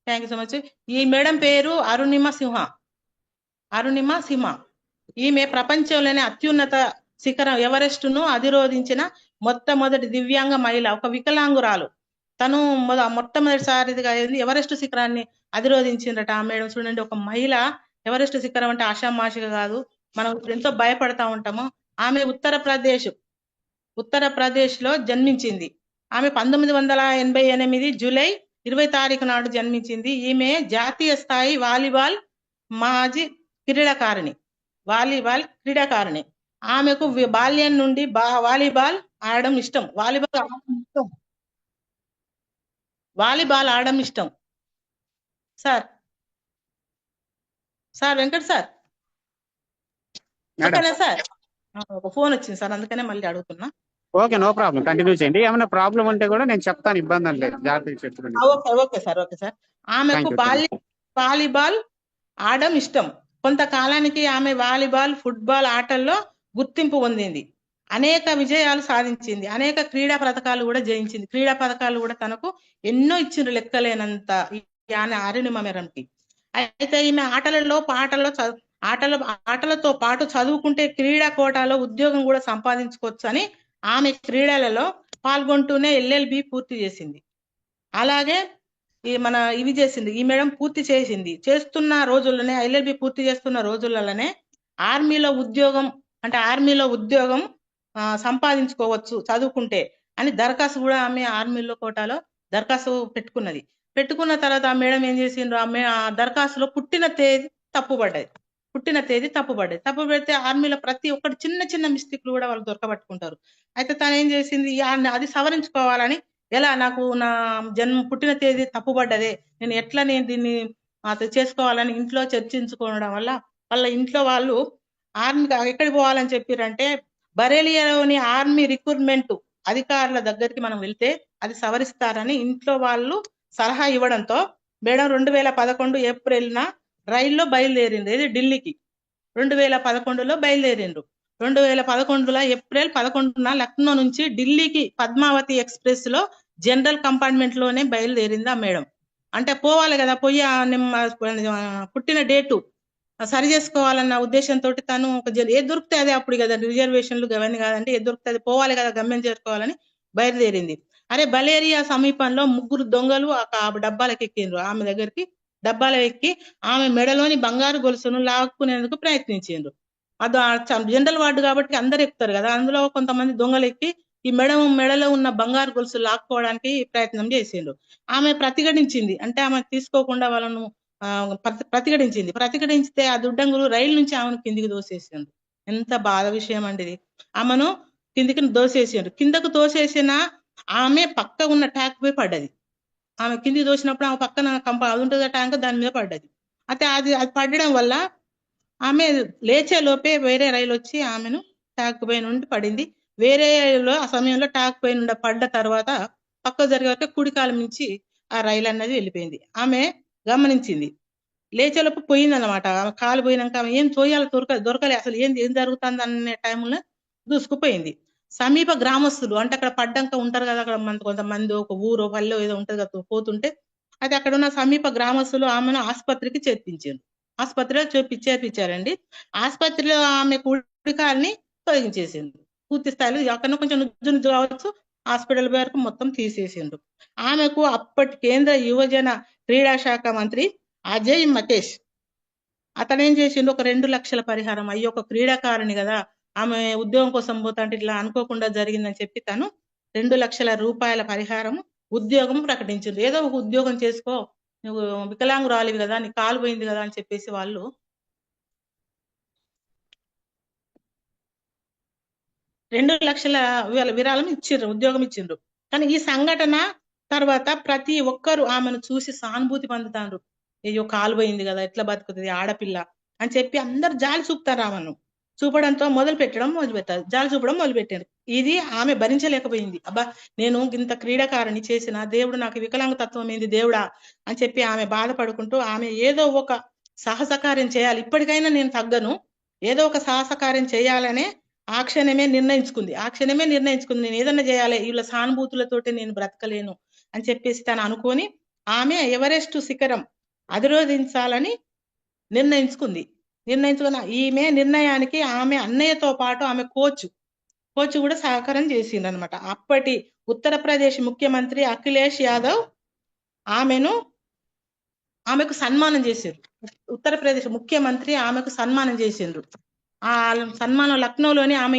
Thank you so much. ఈ మేడం పేరు అరుణిమ సింహ. ఈమె ప్రపంచంలోనే అత్యున్నత శిఖరం ఎవరెస్టును అధిరోధించిన మొట్టమొదటి దివ్యాంగ మహిళ, ఒక వికలాంగురాలు. తను మొట్టమొదటిసారిగా ఎవరెస్ట్ శిఖరాన్ని అధిరోధించిందట ఆ మేడం. చూడండి, ఒక మహిళ ఎవరెస్ట్ శిఖరం అంటే ఆషామాషిగా కాదు, మనం ఎంతో భయపడతా ఉంటాము. ఆమె ఉత్తరప్రదేశ్ లో జన్మించింది. ఆమె 1988 జూలై 20 తారీఖు నాడు జన్మించింది. ఈమె జాతీయ స్థాయి వాలీబాల్ క్రీడాకారిణి. ఆమెకు బాల్యం నుండి వాలీబాల్ ఆడడం ఇష్టం. వాలీబాల్ ఆడడం ఇష్టం. సార్ వెంకట్ సార్, ఓకేనా సార్? ఒక ఫోన్ వచ్చింది సార్, అందుకనే మళ్ళీ అడుగుతున్నా. ఓకే, నో ప్రాబ్లం, కంటిన్యూ చేయండి. ఏమైనా ప్రాబ్లం ఉంటే కూడా నేను చెప్తాను, ఇబ్బంది లేదు, జాగ్రత్తగా చెప్తాను. Okay sir. ఆమెకు వాలీబాల్ ఆడడం ఇష్టం. కొంతకాలానికి ఆమె వాలీబాల్, ఫుట్బాల్ ఆటల్లో గుర్తింపు పొందింది. అనేక విజయాలు సాధించింది. అనేక క్రీడా పథకాలు కూడా జయించింది. క్రీడా పథకాలు కూడా తనకు ఎన్నో ఇచ్చిండ్రు, లెక్కలేనంత అరుణిమ మేడంకి. అయితే ఈమె ఆటలతో పాటు చదువుకుంటే క్రీడా కోటాలో ఉద్యోగం కూడా సంపాదించుకోవచ్చు అని ఆమె క్రీడలలో పాల్గొంటూనే LLB పూర్తి చేసింది. అలాగే ఈ మేడం పూర్తి చేస్తున్న రోజుల్లోనే, LLB పూర్తి చేస్తున్న రోజులలోనే ఆర్మీలో ఉద్యోగం సంపాదించుకోవచ్చు చదువుకుంటే అని దరఖాస్తు కూడా ఆమె ఆర్మీలో కోటాలో దరఖాస్తు పెట్టుకున్న తర్వాత ఆ మేడం ఏం చేసిండ్రు, ఆ దరఖాస్తులో పుట్టిన తేదీ తప్పు పెడితే ఆర్మీలో ప్రతి ఒక్కటి చిన్న మిస్టేక్లు కూడా వాళ్ళు దొరకబట్టుకుంటారు. అయితే తను ఏం చేసింది, అది సవరించుకోవాలని, ఎలా నాకు నా పుట్టిన తేదీ తప్పుపడ్డదే, నేను దీన్ని చేసుకోవాలని ఇంట్లో చర్చించుకోవడం వల్ల వాళ్ళ ఇంట్లో వాళ్ళు ఆర్మీ ఎక్కడికి పోవాలని చెప్పారంటే బరేలియాలోని ఆర్మీ రిక్రూట్మెంట్ అధికారుల దగ్గరికి మనం వెళ్తే అది సవరిస్తారని ఇంట్లో వాళ్ళు సలహా ఇవ్వడంతో మేడం 2011 ఏప్రిల్న రైల్లో బయలుదేరింది. ఇది ఢిల్లీకి 2011లో బయలుదేరిండ్రు. 2011లో ఏప్రిల్ 11న లక్నో నుంచి ఢిల్లీకి పద్మావతి ఎక్స్ప్రెస్ లో జనరల్ కంపార్ట్మెంట్ లోనే బయలుదేరింది ఆ మేడం. అంటే పోవాలి కదా, పుట్టిన డేటు సరి చేసుకోవాలన్న ఉద్దేశంతో తను ఒక ఏది దొరికితే అదే అప్పుడు కదా రిజర్వేషన్లు అవన్నీ కాదంటే ఏది దొరికితే అది పోవాలి కదా గమ్యం చేరుకోవాలని బయలుదేరింది. అరే బలేరియా సమీపంలో 3 దొంగలు ఆ డబ్బాలకు ఎక్కిండ్రు. ఆమె దగ్గరికి డబ్బాలు ఎక్కి ఆమె మెడలోని బంగారు గొలుసును లాక్కునేందుకు ప్రయత్నించిండ్రు. అది జనరల్ వార్డు కాబట్టి అందరు ఎక్కుతారు కదా, అందులో కొంతమంది దొంగలు ఎక్కి ఈ మెడలో ఉన్న బంగారు గొలుసు లాక్కోవడానికి ప్రయత్నం చేసిండ్రు. ఆమె ప్రతిఘటించింది, అంటే ఆమె తీసుకోకుండా వాళ్ళను ప్రతిఘటించితే ఆ దుడ్డంగులు రైలు నుంచి ఆమెను కిందికి దోసేసిండ్రు. ఎంత బాధ విషయం అండి ఇది. ఆమెను కిందికి దోసేసిండ్రు. కిందకు తోసేసిన ఆమె పక్క ఉన్న ట్యాక్ పై పడ్డది. ఆమె కిందికి దోసినప్పుడు ఆమె పక్కన అది ఉంటుంది ట్యాంక్, దాని మీద పడ్డది. అయితే అది పడడం వల్ల ఆమె లేచే లోపే వేరే రైలు వచ్చి ఆమెను ట్యాక్ పై నుండి పడింది. వేరే ఆ సమయంలో ట్యాక్ పై నుండి పడ్డ తర్వాత పక్క జరిగే కుడి కాలు నుంచి ఆ రైలు అన్నది వెళ్ళిపోయింది. ఆమె గమనించింది, లేచేలోపు పోయిందన్నమాట. ఆమె కాలు పోయినాక ఆమె ఏం తోయాలో దొరకలే, అసలు ఏం జరుగుతుంది అనే టైంలో దూసుకుపోయింది. సమీప గ్రామస్తులు అంటే అక్కడ పడ్డాక ఉంటారు కదా, అక్కడ కొంతమంది ఒక ఊరు పల్లె ఏదో ఉంటది కదా పోతుంటే, అయితే అక్కడ ఉన్న సమీప గ్రామస్తులు ఆమెను ఆసుపత్రికి చేర్పించారు. ఆసుపత్రిలో చేర్పించారండి. ఆసుపత్రిలో ఆమె కుడి కాలుని తొలగించేసిండ్రు పూర్తి స్థాయిలో. అక్కడ కొంచెం నుజ్జు కావచ్చు, హాస్పిటల్ వరకు మొత్తం తీసేసిండ్రు. ఆమెకు అప్పటి కేంద్ర యువజన క్రీడా శాఖ మంత్రి అజయ్ మకేష్ అతనేం చేసిండు, ఒక 2 లక్షల పరిహారం. అయ్యో ఒక క్రీడాకారిణి కదా, ఆమె ఉద్యోగం కోసం పోతాంటే ఇట్లా అనుకోకుండా జరిగిందని చెప్పి తను 2 లక్షల రూపాయల పరిహారం ఉద్యోగం ప్రకటించింది. ఏదో ఒక ఉద్యోగం చేసుకో, నువ్వు వికలాంగురాలివి కదా, నీ కాలు పోయింది కదా అని చెప్పేసి వాళ్ళు 2 లక్షల విరాళం ఇచ్చిండ్రు, ఉద్యోగం ఇచ్చిండ్రు. కానీ ఈ సంఘటన తర్వాత ప్రతి ఒక్కరు ఆమెను చూసి సానుభూతి పొందుతాండ్రు. అయ్యో కాలు పోయింది కదా, ఎట్లా బతుకుతుంది ఆడపిల్ల అని చెప్పి అందరు జాలి చూపుతారు. ఆమెను చూపడంతో జాలి చూపడం మొదలుపెట్టారు. ఇది ఆమె భరించలేకపోయింది. అబ్బా నేను ఇంత క్రీడాకారిణి చేసిన, దేవుడు నాకు వికలాంగ తత్వం ఏంది దేవుడా అని చెప్పి ఆమె బాధపడుకుంటూ ఆమె ఏదో ఒక సాహస కార్యం చేయాలి, ఇప్పటికైనా నేను తగ్గను, ఏదో ఒక సాహస కార్యం చేయాలనే ఆ క్షణమే నిర్ణయించుకుంది. నేను ఏదన్నా చేయాలి, వీళ్ళ సానుభూతులతోటి నేను బ్రతకలేను అని చెప్పేసి తను అనుకొని ఆమె ఎవరెస్ట్ శిఖరం అధిరోధించాలని నిర్ణయించుకుని ఈమె నిర్ణయానికి ఆమె అన్నయ్యతో పాటు ఆమె కోచ్ కూడా సహకారం చేసింది అనమాట. అప్పటి ఉత్తరప్రదేశ్ ముఖ్యమంత్రి అఖిలేష్ యాదవ్ ఆమెకు సన్మానం చేశారు. ఉత్తరప్రదేశ్ ముఖ్యమంత్రి ఆమెకు సన్మానం చేసిండ్రు. ఆ సన్మానం లక్నోలోని ఆమె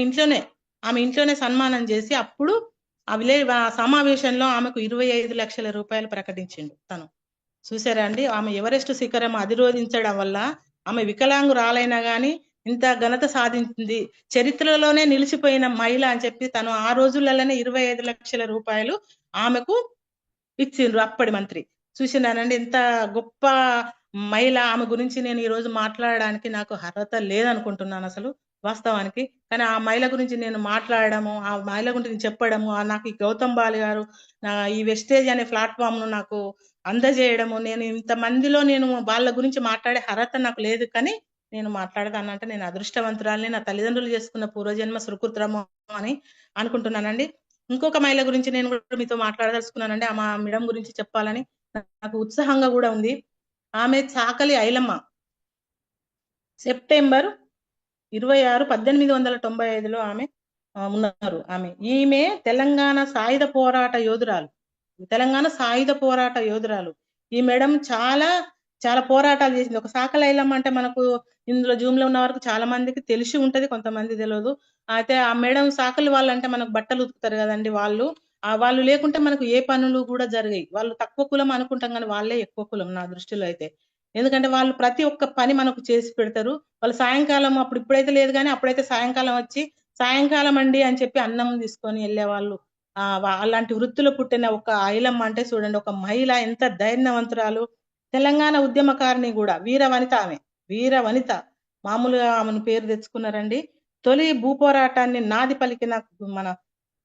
ఇంట్లోనే సన్మానం చేసి అప్పుడు ఆ సమావేశంలో ఆమెకు 25 లక్షల రూపాయలు ప్రకటించిండు తను. చూసారా అండి, ఆమె ఎవరెస్ట్ శిఖరం అధిరోధించడం వల్ల ఆమె వికలాంగురాలైనా గాని ఇంత ఘనత సాధించింది, చరిత్రలోనే నిలిచిపోయిన మహిళ అని చెప్పి తను ఆ రోజులలోనే 25 లక్షల రూపాయలు ఆమెకు ఇచ్చిండ్రు అప్పటి మంత్రి. చూసినానండి ఎంత గొప్ప మహిళ. ఆమె గురించి నేను ఈ రోజు మాట్లాడడానికి నాకు అర్హత లేదనుకుంటున్నాను అసలు వాస్తవానికి. కానీ ఆ మహిళ గురించి నేను మాట్లాడము, ఆ మహిళ గురించి చెప్పడము, నాకు ఈ గౌతమ్ బాలి గారు ఈ వెస్టేజ్ అనే ప్లాట్ఫామ్ ను నాకు అందజేయడము, నేను ఇంతమందిలో నేను వాళ్ళ గురించి మాట్లాడే అర్హత నాకు లేదు, కానీ నేను మాట్లాడతానంటే నేను అదృష్టవంతురాలని, నా తల్లిదండ్రులు చేసుకున్న పూర్వజన్మ సుకృత్రము అని అనుకుంటున్నానండి. ఇంకొక మహిళ గురించి నేను కూడా మీతో మాట్లాడదలుచుకున్నానండి. ఆ మేడం గురించి చెప్పాలని నాకు ఉత్సాహంగా కూడా ఉంది. ఆమె చాకలి ఐలమ్మ. సెప్టెంబర్ 26, 1895లో ఆమె ఉన్నారు. ఈమె తెలంగాణ సాయుధ పోరాట యోధురాలు. ఈ మేడం చాలా పోరాటాలు చేసింది. ఒక చాకలి ఐలమ్మ అంటే మనకు ఇందులో జూమ్ లో ఉన్న వరకు చాలా మందికి తెలిసి ఉంటది, కొంతమంది తెలియదు. అయితే ఆ మేడం సాకలి వాళ్ళు అంటే మనకు బట్టలు ఉతుకుతారు కదండి, వాళ్ళు లేకుంటే మనకు ఏ పనులు కూడా జరిగాయి. వాళ్ళు తక్కువ కులం అనుకుంటాం కానీ వాళ్ళే ఎక్కువ కులం నా దృష్టిలో అయితే. ఎందుకంటే వాళ్ళు ప్రతి ఒక్క పని మనకు చేసి పెడతారు. వాళ్ళు సాయంకాలం ఇప్పుడైతే లేదు కానీ అప్పుడైతే సాయంకాలం వచ్చి సాయంకాలం అండి అని చెప్పి అన్నం తీసుకొని వెళ్ళేవాళ్ళు. అలాంటి వృత్తులు పుట్టిన ఒక ఐలమ్మ అంటే చూడండి, ఒక మహిళ ఎంత ధైర్యవంతురాలు. తెలంగాణ ఉద్యమకారిణి కూడా, వీర వనిత. మామూలుగా ఆమెను పేరు తెచ్చుకున్నారండి. తొలి భూపోరాటాన్ని నాది పలికిన మన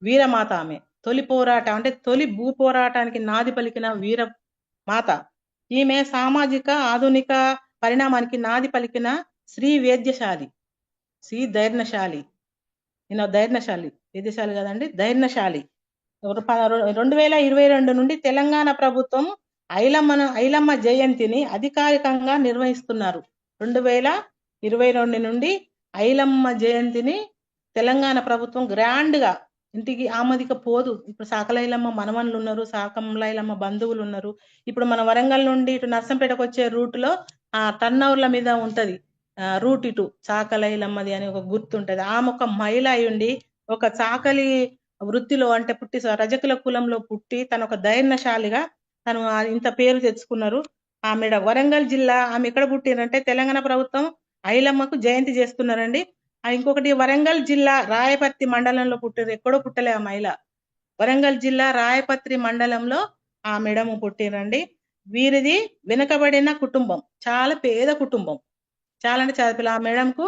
వీరమాత ఆమె. తొలి భూ పోరాటానికి నాది పలికిన వీర మాత ఈమె. సామాజిక ఆధునిక పరిణామానికి నాది పలికిన శ్రీ ధైర్యశాలి. వేద్యశాలి కదండి, ధైర్యశాలి. 2022 నుండి తెలంగాణ ప్రభుత్వం ఐలమ్మ జయంతిని అధికారికంగా నిర్వహిస్తున్నారు. 2022 నుండి ఐలమ్మ జయంతిని తెలంగాణ ప్రభుత్వం గ్రాండ్ గా ఇంటికి ఆమదిక పోదు. ఇప్పుడు సాకలైలమ్మ మనవన్లు ఉన్నారు, సాకంలైలమ్మ బంధువులు ఉన్నారు. ఇప్పుడు మన వరంగల్ నుండి ఇటు నర్సంపేటకు వచ్చే రూట్ లో ఆ టర్నవర్ల మీద ఉంటది రూట్, ఇటు చాకలైలమ్మది అని ఒక గుర్తు ఉంటది. ఆమె ఒక మహిళ అయ్యుండి ఒక చాకలి వృత్తిలో అంటే పుట్టి రజకుల కులంలో పుట్టి తను ఒక ధైర్యశాలిగా తను ఇంత పేరు తెచ్చుకున్నారు. ఆమె వరంగల్ జిల్లా, ఆమె ఎక్కడ పుట్టిరంటే తెలంగాణ ప్రభుత్వం ఐలమ్మకు జయంతి చేస్తున్నారండి. ఇంకొకటి వరంగల్ జిల్లా రాయపర్తి మండలంలో పుట్టారు, ఎక్కడో పుట్టలే ఆ మహిళ. వరంగల్ జిల్లా రాయపత్రి మండలంలో ఆ మేడం పుట్టిరండి. వీరిది వెనుకబడిన కుటుంబం, చాలా పేద కుటుంబం, చాలా అంటే చాలా పిల్ల. ఆ మేడంకు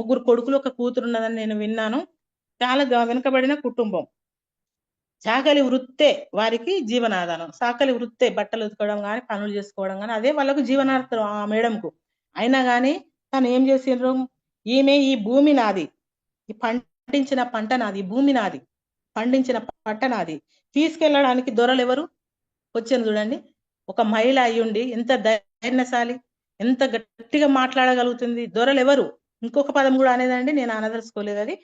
3 కొడుకులు, ఒక కూతురు ఉన్నదని నేను విన్నాను. చాలా వెనుకబడిన కుటుంబం. చాకలి వృత్తే వారికి జీవనాధారం. చాకలి వృత్తే బట్టలు ఉతకడం కానీ, పనులు చేసుకోవడం కానీ, అదే వాళ్ళకు జీవనాధారం ఆ మేడంకు. అయినా కానీ తను ఏం చేసిండ్రు, ఈమె ఈ భూమి నాది, ఈ పండించిన పంట నాది, ఈ భూమి నాది, పండించిన పంట నాది, తీసుకెళ్ళడానికి దొరలు ఎవరు వచ్చాను చూడండి. ఒక మహిళ అయ్యుండి ఎంత ధైర్యశాలి, ఎంత గట్టిగా మాట్లాడగలుగుతుంది. దొరలు ఎవరు, ఇంకొక పదం కూడా అనేదండి, నేను అనదలుచుకోలేదు అది.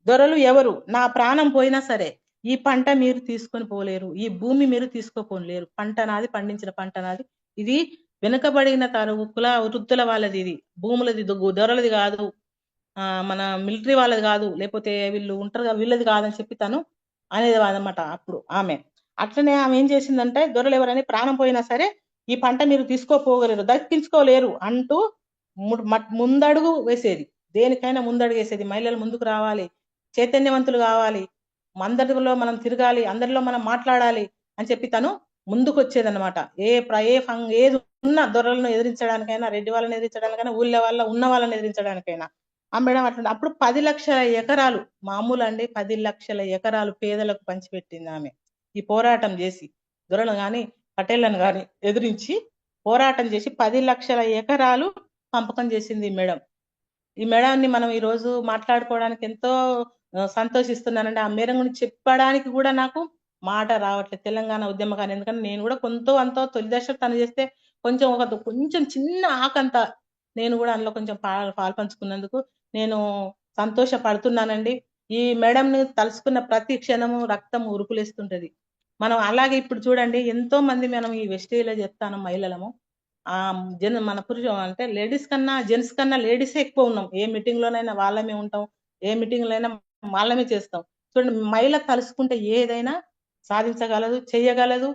దొరలు ఎవరు, నా ప్రాణం పోయినా సరే ఈ పంట మీరు తీసుకొని పోలేరు, ఈ భూమి మీరు తీసుకోపోలేరు, పంట నాది, పండించిన పంట నాది. ఇది వెనుకబడిన కుల వృత్తుల వాళ్ళది, ఇది భూములది, దొరలది కాదు, మన మిలిటరీ వాళ్ళది కాదు, లేకపోతే వీళ్ళు ఉంటారు వీళ్ళది కాదని చెప్పి తను అనేది అనమాట. అప్పుడు ఆమె అట్లనే ఆమె ఏం చేసిందంటే, దొరలు ఎవరని ప్రాణం పోయినా సరే ఈ పంట మీరు తీసుకోపోగలేరు, దక్కించుకోలేరు అంటూ ముందడుగు వేసేది. దేనికైనా ముందడుగు వేసేది. మహిళలు ముందుకు రావాలి, చైతన్యవంతులు కావాలి, అందరిలో మనం తిరగాలి, అందరిలో మనం మాట్లాడాలి అని చెప్పి తను ముందుకు వచ్చేదన్నమాట. ఏది ఉన్న దొరలను ఎదిరించడానికైనా, రెడ్డి వాళ్ళని ఎదిరించడానికైనా, ఊళ్ళో ఉన్న వాళ్ళని ఎదిరించడానికైనా ఆ మేడం అట్లా. అప్పుడు 10 లక్షల ఎకరాలు, మామూలు అండి, 10 లక్షల ఎకరాలు పేదలకు పంచిపెట్టింది ఆమె. ఈ పోరాటం చేసి దొరలు గాని పటేళ్లను గాని ఎదిరించి పోరాటం చేసి 10 లక్షల ఎకరాలు పంపకం చేసింది ఈ మేడం. ఈ మేడాన్ని మనం ఈ రోజు మాట్లాడుకోవడానికి ఎంతో సంతోషిస్తున్నానండి. ఆ మేడం గురించి చెప్పడానికి కూడా నాకు మాట రావట్లేదు, తెలంగాణ ఉద్యమకాని. ఎందుకంటే నేను కూడా కొంత అంతో తొలి దశ తను చేస్తే కొంచెం చిన్న ఆకంత నేను కూడా అందులో కొంచెం పాల్పంచుకున్నందుకు నేను సంతోషపడుతున్నానండి. ఈ మేడంని తలుసుకున్న ప్రతి క్షణము రక్తం ఉరుకులేస్తుంటది. మనం అలాగే ఇప్పుడు చూడండి, ఎంతో మంది మనం ఈ వెస్టేజ్లో చెప్తాను మహిళలము, మన పురుషులు అంటే లేడీస్ కన్నా జెంట్స్ కన్నా లేడీసే ఎక్కువ ఉన్నాం. ఏ మీటింగ్ లోనైనా వాళ్ళమే ఉంటాం, ఏ మీటింగ్ లో అయినా వాళ్ళమే చేస్తాం. చూడండి, మహిళ తలుసుకుంటే ఏదైనా సాధించగలదు, చెయ్యగలదు,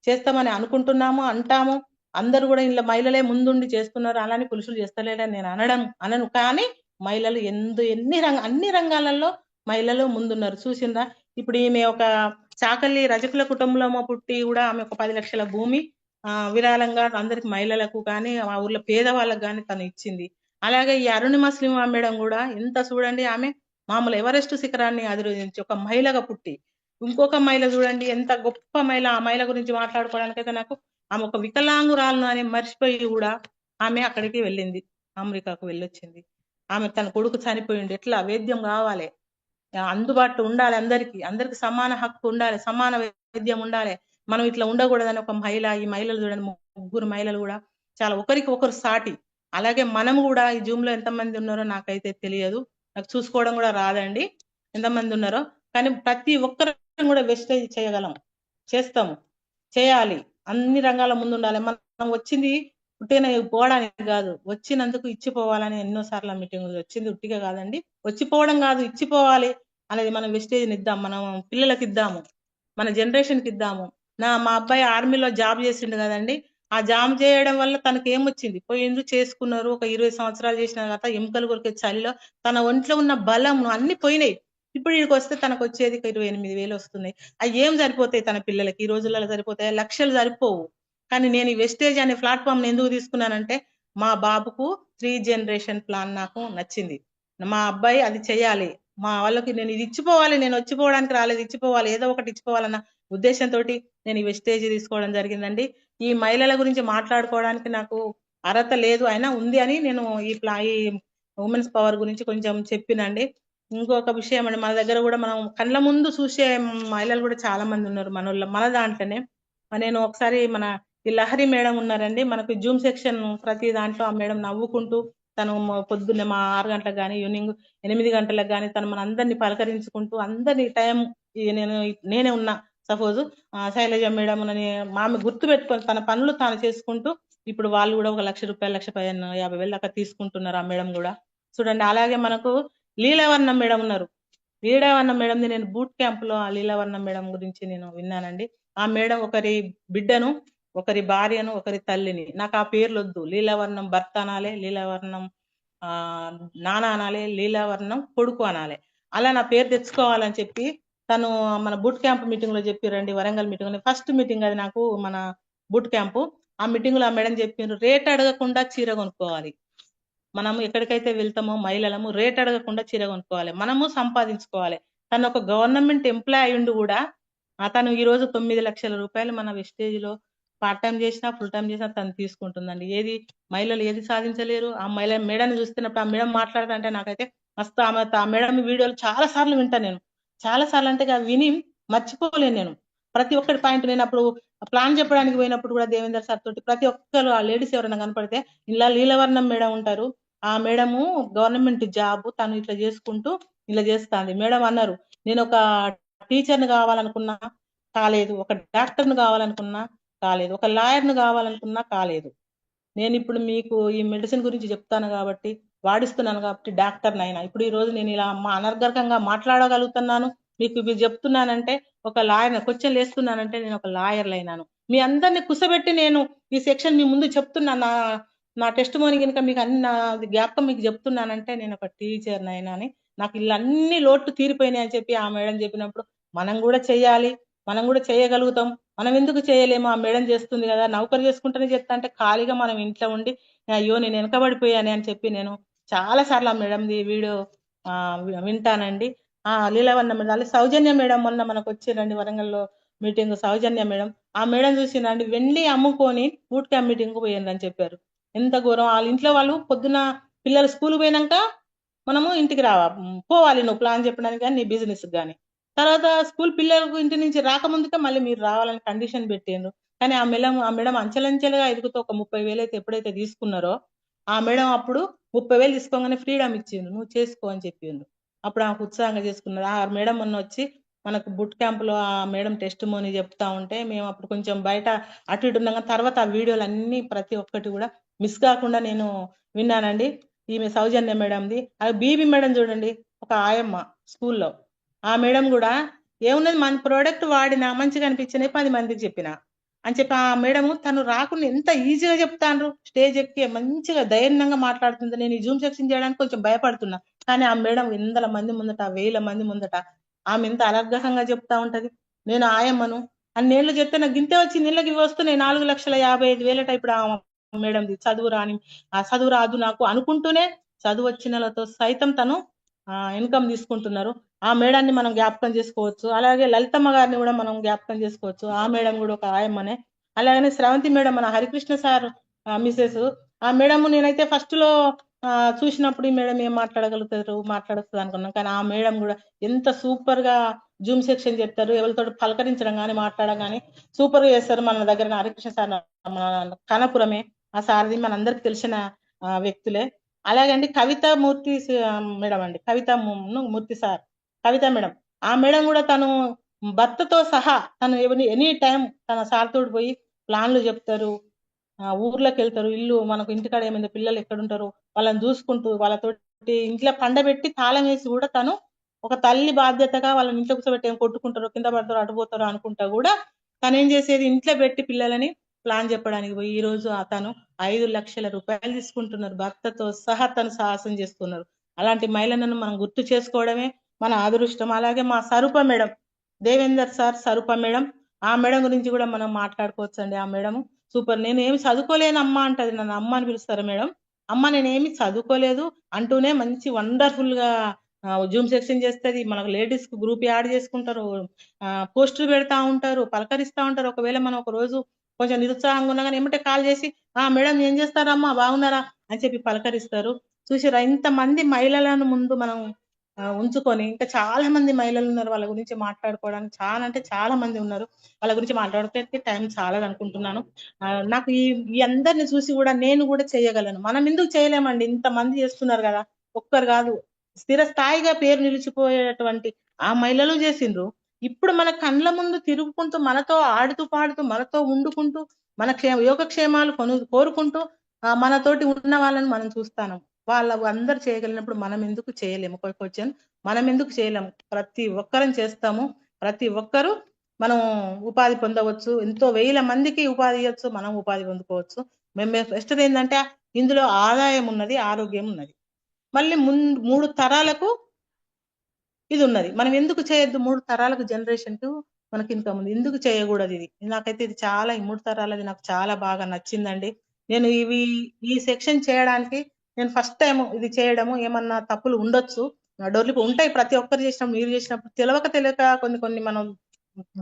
చేస్తామని అనుకుంటున్నాము, అంటాము. అందరూ కూడా ఇంట్లో మహిళలే ముందుండి చేస్తున్నారు, అలానే పురుషులు చేస్తలేరని నేను అనను. కానీ మహిళలు అన్ని రంగాలలో మహిళలు ముందున్నారు. చూసిందా, ఇప్పుడు ఈమె ఒక చాకలి రజకుల కుటుంబంలో పుట్టి కూడా ఆమె ఒక 10 లక్షల భూమి విరాళంగా అందరికి మహిళలకు కానీ, ఆ ఊర్లో పేదవాళ్ళకు కానీ తను ఇచ్చింది. అలాగే ఈ అరుణిమ శ్రీమ మేడం కూడా ఎంత చూడండి, ఆమె మామూలు ఎవరెస్ట్ శిఖరాన్ని అధిరోహించి ఒక మహిళగా పుట్టి, ఇంకొక మహిళ చూడండి ఎంత గొప్ప మహిళ. ఆ మహిళ గురించి మాట్లాడుకోవడానికైతే నాకు, ఆమె ఒక వికలాంగురాలను అని మర్చిపోయి కూడా ఆమె అక్కడికి వెళ్ళింది, అమెరికాకు వెళ్ళొచ్చింది. ఆమె తన కొడుకు చనిపోయింది, ఎట్లా వైద్యం కావాలి, అందుబాటులో ఉండాలి, అందరికి సమాన హక్కు ఉండాలి, సమాన వైద్యం ఉండాలి, మనం ఇట్లా ఉండకూడదని ఒక మహిళ. ఈ మహిళలు చూడండి, 3 మహిళలు కూడా చాలా ఒకరికి ఒకరు సాటి. అలాగే మనం కూడా ఈ జూమ్ లో ఎంతమంది ఉన్నారో నాకైతే తెలియదు, నాకు చూసుకోవడం కూడా రాదండి ఎంతమంది ఉన్నారో, కానీ ప్రతి ఒక్కరు కూడా వెస్టేజ్ చేయగలం, చేస్తాము, చేయాలి, అన్ని రంగాల ముందు ఉండాలి. మనం వచ్చింది ఉట్టిగా పోవడానికి కాదు, వచ్చినందుకు ఇచ్చిపోవాలని ఎన్నోసార్లు మీటింగ్ వచ్చింది ఉట్టిగా కాదండి, వచ్చిపోవడం కాదు, ఇచ్చిపోవాలి అనేది. మనం వెస్టేజ్ని ఇద్దాం, మనం పిల్లలకి ఇద్దాము, మన జనరేషన్ కి ఇద్దాము. మా అబ్బాయి ఆర్మీలో జాబ్ చేసిండు కదండి, ఆ జాబ్ చేయడం వల్ల తనకి ఏమొచ్చింది, పోయిండ్రు చేసుకున్నారు, ఒక 20 సంవత్సరాలు చేసిన తర్వాత ఎముకలు కొరికే చలిలో తన ఒంట్లో ఉన్న బలం అన్ని పోయినాయి. ఇప్పుడు ఇక్కడికి వస్తే తనకు వచ్చేది 28,000 వస్తున్నాయి. అవి ఏం సరిపోతాయి తన పిల్లలకి, ఈ రోజులలో సరిపోతాయి, లక్షలు సరిపోవు. కానీ నేను ఈ వెస్టేజ్ అనే ప్లాట్ఫామ్ ఎందుకు తీసుకున్నానంటే, మా బాబుకు 3 జనరేషన్ ప్లాన్ నాకు నచ్చింది. మా అబ్బాయి అది చెయ్యాలి, మా వాళ్ళకి నేను ఇది ఇచ్చిపోవాలి, నేను వచ్చిపోవడానికి రాలేదు, ఇచ్చిపోవాలి, ఏదో ఒకటి ఇచ్చిపోవాలన్న ఉద్దేశంతో నేను ఈ వెస్టేజ్ తీసుకోవడం జరిగిందండి. ఈ మహిళల గురించి మాట్లాడుకోవడానికి నాకు అర్హత లేదు, అయినా ఉంది అని నేను ఈ ఉమెన్స్ పవర్ గురించి కొంచెం చెప్పినండి. ఇంకొక విషయం అండి, మన దగ్గర కూడా మనం కళ్ళ ముందు చూసే మహిళలు కూడా చాలా మంది ఉన్నారు మన దాంట్లోనే. నేను ఒకసారి మన ఈ లహరి మేడం ఉన్నారండి, మనకు జూమ్ సెక్షన్ ప్రతి దాంట్లో ఆ మేడం నవ్వుకుంటూ తను పొద్దున్నే మా 6 గంటలకు కానీ ఈవినింగ్ 8 గంటలకు కానీ తను మన అందరినీ పలకరించుకుంటూ అందరినీ టైం నేనే ఉన్నా సపోజ్ శైలజ మేడం అని ఆమె గుర్తు పెట్టుకొని తన పనులు తాను చేసుకుంటూ ఇప్పుడు వాళ్ళు కూడా ఒక ₹1,00,000 1,50,000 దాకా తీసుకుంటున్నారు ఆ మేడం కూడా చూడండి. అలాగే మనకు లీలావర్ణ మేడం ఉన్నారు. లీలావర్ణ మేడంది నేను బూట్ క్యాంప్ లో ఆ లీలావర్ణ మేడం గురించి నేను విన్నానండి. ఆ మేడం ఒకరి బిడ్డను, ఒకరి భార్యను, ఒకరి తల్లిని, నాకు ఆ పేర్లు వద్దు, లీలావర్ణం భర్త అనాలే, లీలావర్ణం నాన్న అనాలే, లీలావర్ణం కొడుకు అనాలే, అలా నా పేరు తెచ్చుకోవాలని చెప్పి తను మన బూట్ క్యాంప్ మీటింగ్ లో చెప్పారండి. వరంగల్ మీటింగ్ ఫస్ట్ మీటింగ్ అది నాకు, మన బూట్ క్యాంపు. ఆ మీటింగ్ లో ఆ మేడం చెప్పారు, రేట్ అడగకుండా చీర కొనుక్కోవాలి. మనము ఎక్కడికైతే వెళ్తామో మహిళలము రేట్ అడగకుండా చీర కొనుక్కోవాలి, మనము సంపాదించుకోవాలి. తను ఒక గవర్నమెంట్ ఎంప్లాయ్ ఉండి కూడా తను ఈ రోజు 9 లక్షల రూపాయలు మన వెస్టేజ్ లో పార్ట్ టైం చేసినా ఫుల్ టైం చేసినా తను తీసుకుంటుందండి. ఏది మహిళలు ఏది సాధించలేరు. ఆ మహిళ మేడం చూస్తున్నప్పుడు ఆ మేడం మాట్లాడుతుంటే నాకైతే మస్తు ఆ మేడం వీడియోలు చాలా సార్లు వింటాను నేను. చాలా సార్లు అంటే విని మర్చిపోలేను నేను. ప్రతి ఒక్కటి పాయింట్ నేను అప్పుడు ప్లాన్ చెప్పడానికి పోయినప్పుడు కూడా దేవేందర్ సార్ తోటి ప్రతి ఒక్కరు ఆ లేడీస్ ఎవరైనా కనపడితే ఇలా లీలవర్ణం మేడం ఉంటారు, ఆ మేడము గవర్నమెంట్ జాబ్ తను ఇట్లా చేసుకుంటూ ఇలా చేస్తాంది. మేడం అన్నారు, నేను ఒక టీచర్ని కావాలనుకున్నా కాలేదు, ఒక డాక్టర్ని కావాలనుకున్నా కాలేదు, ఒక లాయర్ని కావాలనుకున్నా కాలేదు. నేను ఇప్పుడు మీకు ఈ మెడిసిన్ గురించి చెప్తాను కాబట్టి, వాడిస్తున్నాను కాబట్టి డాక్టర్ని అయినా ఇప్పుడు ఈ రోజు నేను ఇలా అనర్గళంగా మాట్లాడగలుగుతున్నాను, మీకు ఇవి చెప్తున్నానంటే ఒక లాయర్ క్వశ్చన్ వేస్తున్నానంటే నేను ఒక లాయర్ అయినాను. మీ అందరిని కుసబెట్టి నేను ఈ సెక్షన్ మీ ముందు చెప్తున్నా, నా టెస్ట్ మోని కనుక మీకు అన్ని నా జ్ఞాపకం మీకు చెప్తున్నానంటే నేను ఒక టీచర్ని అయినా అని, నాకు ఇలా అన్ని లోట్లు తీరిపోయినాయి అని చెప్పి ఆ మేడం చెప్పినప్పుడు మనం కూడా చెయ్యాలి, మనం కూడా చేయగలుగుతాం, మనం ఎందుకు చేయలేము, ఆ మేడం చేస్తుంది కదా, నౌకరు చేసుకుంటేనే చేస్తా అంటే ఖాళీగా మనం ఇంట్లో ఉండి అయ్యో నేను వెనకబడిపోయాను అని చెప్పి నేను చాలా సార్లు ఆ మేడంది వీడియో వింటానండి. లీలావన్న మేడం, సౌజన్య మేడం మొన్న మనకు వచ్చిరండి వరంగల్లో మీటింగ్. సౌజన్య మేడం, ఆ మేడం చూసిందండి, వెండి అమ్ముకొని బూట్ క్యాంప్ మీటింగ్ పోయిందని చెప్పారు. ఎంత ఘోరం. వాళ్ళ ఇంట్లో వాళ్ళు పొద్దున పిల్లలు స్కూల్ పోయినాక మనము ఇంటికి పోవాలి, నువ్వు ప్లాన్ చెప్పడానికి కానీ నీ బిజినెస్ కానీ, తర్వాత స్కూల్ పిల్లలకు ఇంటి నుంచి రాకముందుకే మళ్ళీ మీరు రావాలని కండిషన్ పెట్టిండ్రు. కానీ ఆ మేడం అంచెలంచెలుగా ఎదుగుతూ ఒక 30,000 అయితే ఎప్పుడైతే తీసుకున్నారో ఆ మేడం అప్పుడు 30,000 తీసుకోగానే ఫ్రీడమ్ ఇచ్చిండ్రు, నువ్వు చేసుకో అని చెప్పిండ్రు. అప్పుడు ఆమెకు ఉత్సాహంగా చేసుకున్నారు. ఆ మేడం మొన్న వచ్చి మనకు బుట్ క్యాంప్ లో ఆ మేడం టెస్ట్ మోని చెప్తా ఉంటే మేము అప్పుడు కొంచెం బయట అటు ఇటు ఉన్నాం, తర్వాత ఆ వీడియోలు అన్ని ప్రతి ఒక్కటి కూడా మిస్ కాకుండా నేను విన్నానండి. ఈమె సౌజన్య మేడంది. అది బీబీ మేడం చూడండి, ఒక ఆయమ్మ స్కూల్లో, ఆ మేడం కూడా ఏమున్నది మన ప్రోడక్ట్ వాడినా మంచిగా అనిపించినాయి 10 మందికి చెప్పిన అని చెప్పి ఆ మేడం తను రాకుండా ఎంత ఈజీగా చెప్తాండ్రు, స్టేజ్ ఎక్కి మంచిగా ధైర్యంగా మాట్లాడుతుంది. నేను ఈ జూమ్ సెక్షన్ చేయడానికి కొంచెం భయపడుతున్నా, కానీ ఆ మేడం 100 మంది ముందట 1000 మంది ముందట ఆమె ఎంత అనర్గళంగా చెప్తా ఉంటది. నేను ఆయమ్మను అన్నేళ్ళు చెప్తే నాకు గింతే వచ్చి నీళ్ళకి వస్తున్నాయి 4,55,000 ఇప్పుడు ఆ మేడంది. చదువు రాని చదువు రాదు నాకు అనుకుంటూనే చదువు వచ్చినలతో సైతం తను ఇన్కమ్ తీసుకుంటున్నారు. ఆ మేడాన్ని మనం జ్ఞాపకం చేసుకోవచ్చు. అలాగే లలితమ్మ గారిని కూడా మనం జ్ఞాపకం చేసుకోవచ్చు, ఆ మేడం కూడా ఒక ఆయమ్మనే. అలాగనే స్రవంతి మేడం, మన హరికృష్ణ సార్ మిసెస్, ఆ మేడం నేనైతే ఫస్ట్ లో చూసినప్పుడు ఈ మేడం ఏం మాట్లాడుతుంది అనుకున్నాం, కానీ ఆ మేడం కూడా ఎంత సూపర్ గా జూమ్ సెక్షన్ చెప్తారు, ఎవరితో పలకరించడం కానీ మాట్లాడడం కానీ సూపర్ గా చేస్తారు. మన దగ్గర హరికృష్ణ సార్ మన కనపురమే, ఆ సార్ది మనందరికి తెలిసిన వ్యక్తులే. అలాగండి కవిత మూర్తి మేడం అండి, కవిత మూర్తి సార్, కవిత మేడం, ఆ మేడం కూడా తను భర్తతో సహా తను ఎనీ టైం తన సార్ తోటి పోయి ప్లాన్లు చెప్తారు, ఊర్లోకి వెళ్తారు, ఇల్లు మనకు ఇంటికాడ ఏమైంది పిల్లలు ఎక్కడుంటారు వాళ్ళని చూసుకుంటూ వాళ్ళతోటి ఇంట్లో పండబెట్టి తాళం వేసి కూడా తను ఒక తల్లి బాధ్యతగా వాళ్ళని ఇంట్లో కూర్చోబెట్టి ఏం కొట్టుకుంటారో కింద పడతారో అటుపోతారో అనుకుంటా కూడా తను ఏం చేసేది, ఇంట్లో పెట్టి పిల్లలని ప్లాన్ చెప్పడానికి పోయి ఈ రోజు తను 5 లక్షల రూపాయలు తీసుకుంటున్నారు, భర్తతో సహా తను సాహసం చేస్తున్నారు. అలాంటి మహిళలను మనం గుర్తు చేసుకోవడమే మన అదృష్టం. అలాగే మా స్వరూప మేడం, దేవేందర్ సార్ స్వరూప మేడం, ఆ మేడం గురించి కూడా మనం మాట్లాడుకోవచ్చు అండి. ఆ మేడం సూపర్. నేను ఏమి చదువుకోలేను అమ్మ అంటది, నన్ను అమ్మ అని పిలుస్తారు మేడం. అమ్మ నేనేమి చదువుకోలేదు అంటూనే మంచి వండర్ఫుల్ గా జూమ్ సెక్షన్ చేస్తుంది, మనకు లేడీస్ కు గ్రూప్ యాడ్ చేసుకుంటారు, పోస్టులు పెడతా ఉంటారు, పలకరిస్తా ఉంటారు. ఒకవేళ మనం ఒక రోజు కొంచెం నిరుత్సాహంగా ఉన్నా కానీ ఏమంటే కాల్ చేసి మేడం ఏం చేస్తారమ్మా బాగున్నారా అని చెప్పి పలకరిస్తారు. చూసిరా ఇంతమంది మహిళలను ముందు మనం ఉంచుకొని ఇంకా చాలా మంది మహిళలు ఉన్నారు. వాళ్ళ గురించి మాట్లాడుకోవడానికి చాలా అంటే చాలా మంది ఉన్నారు. వాళ్ళ గురించి మాట్లాడడానికి టైం చాలదు అనుకుంటున్నాను. నాకు ఈ అందరిని చూసి కూడా నేను కూడా చేయగలను. మనం ఎందుకు చేయలేమండి? ఇంతమంది చేస్తున్నారు కదా! ఒక్కరు కాదు. స్థిరస్థాయిగా పేరు నిలిచిపోయేటువంటి ఆ మహిళలు చేసిండ్రు. ఇప్పుడు మన కండ్ల ముందు తిరుగుకుంటూ, మనతో ఆడుతూ, పాడుతూ, మనతో వండుకుంటూ, మన యోగక్షేమాలు కోరుకుంటూ మనతోటి ఉన్న వాళ్ళని మనం చూస్తాను. వాళ్ళు అందరూ చేయగలిగినప్పుడు మనం ఎందుకు చేయలేము? ఒక క్వశ్చన్. మనం ఎందుకు చేయలేము? ప్రతి ఒక్కరం చేస్తాము. ప్రతి ఒక్కరు మనం ఉపాధి పొందవచ్చు. ఎంతో వేల మందికి ఉపాధి ఇవ్వచ్చు. మనం ఉపాధి పొందుకోవచ్చు. మేము ఫస్ట్ ఏంటంటే ఇందులో ఆదాయం ఉన్నది, ఆరోగ్యం ఉన్నది. మళ్ళీ 3 తరాలకు ఇది ఉన్నది. మనం ఎందుకు చేయొద్దు? 3 తరాలకు జనరేషన్‌కు మనకి ఇన్‌కమ్ ఉంది. ఎందుకు చేయకూడదు ఇది? నాకైతే ఇది చాలా ఈ 3 తరాలది నాకు చాలా బాగా నచ్చిందండి. నేను ఈ సెక్షన్ చేయడానికి నేను ఫస్ట్ టైమ్ ఇది చేయడము ఏమన్నా తప్పులు ఉండొచ్చు. డొర్లిపో ఉంటాయి. ప్రతి ఒక్కరు చేసినప్పుడు, మీరు చేసినప్పుడు తెలియక కొన్ని మనం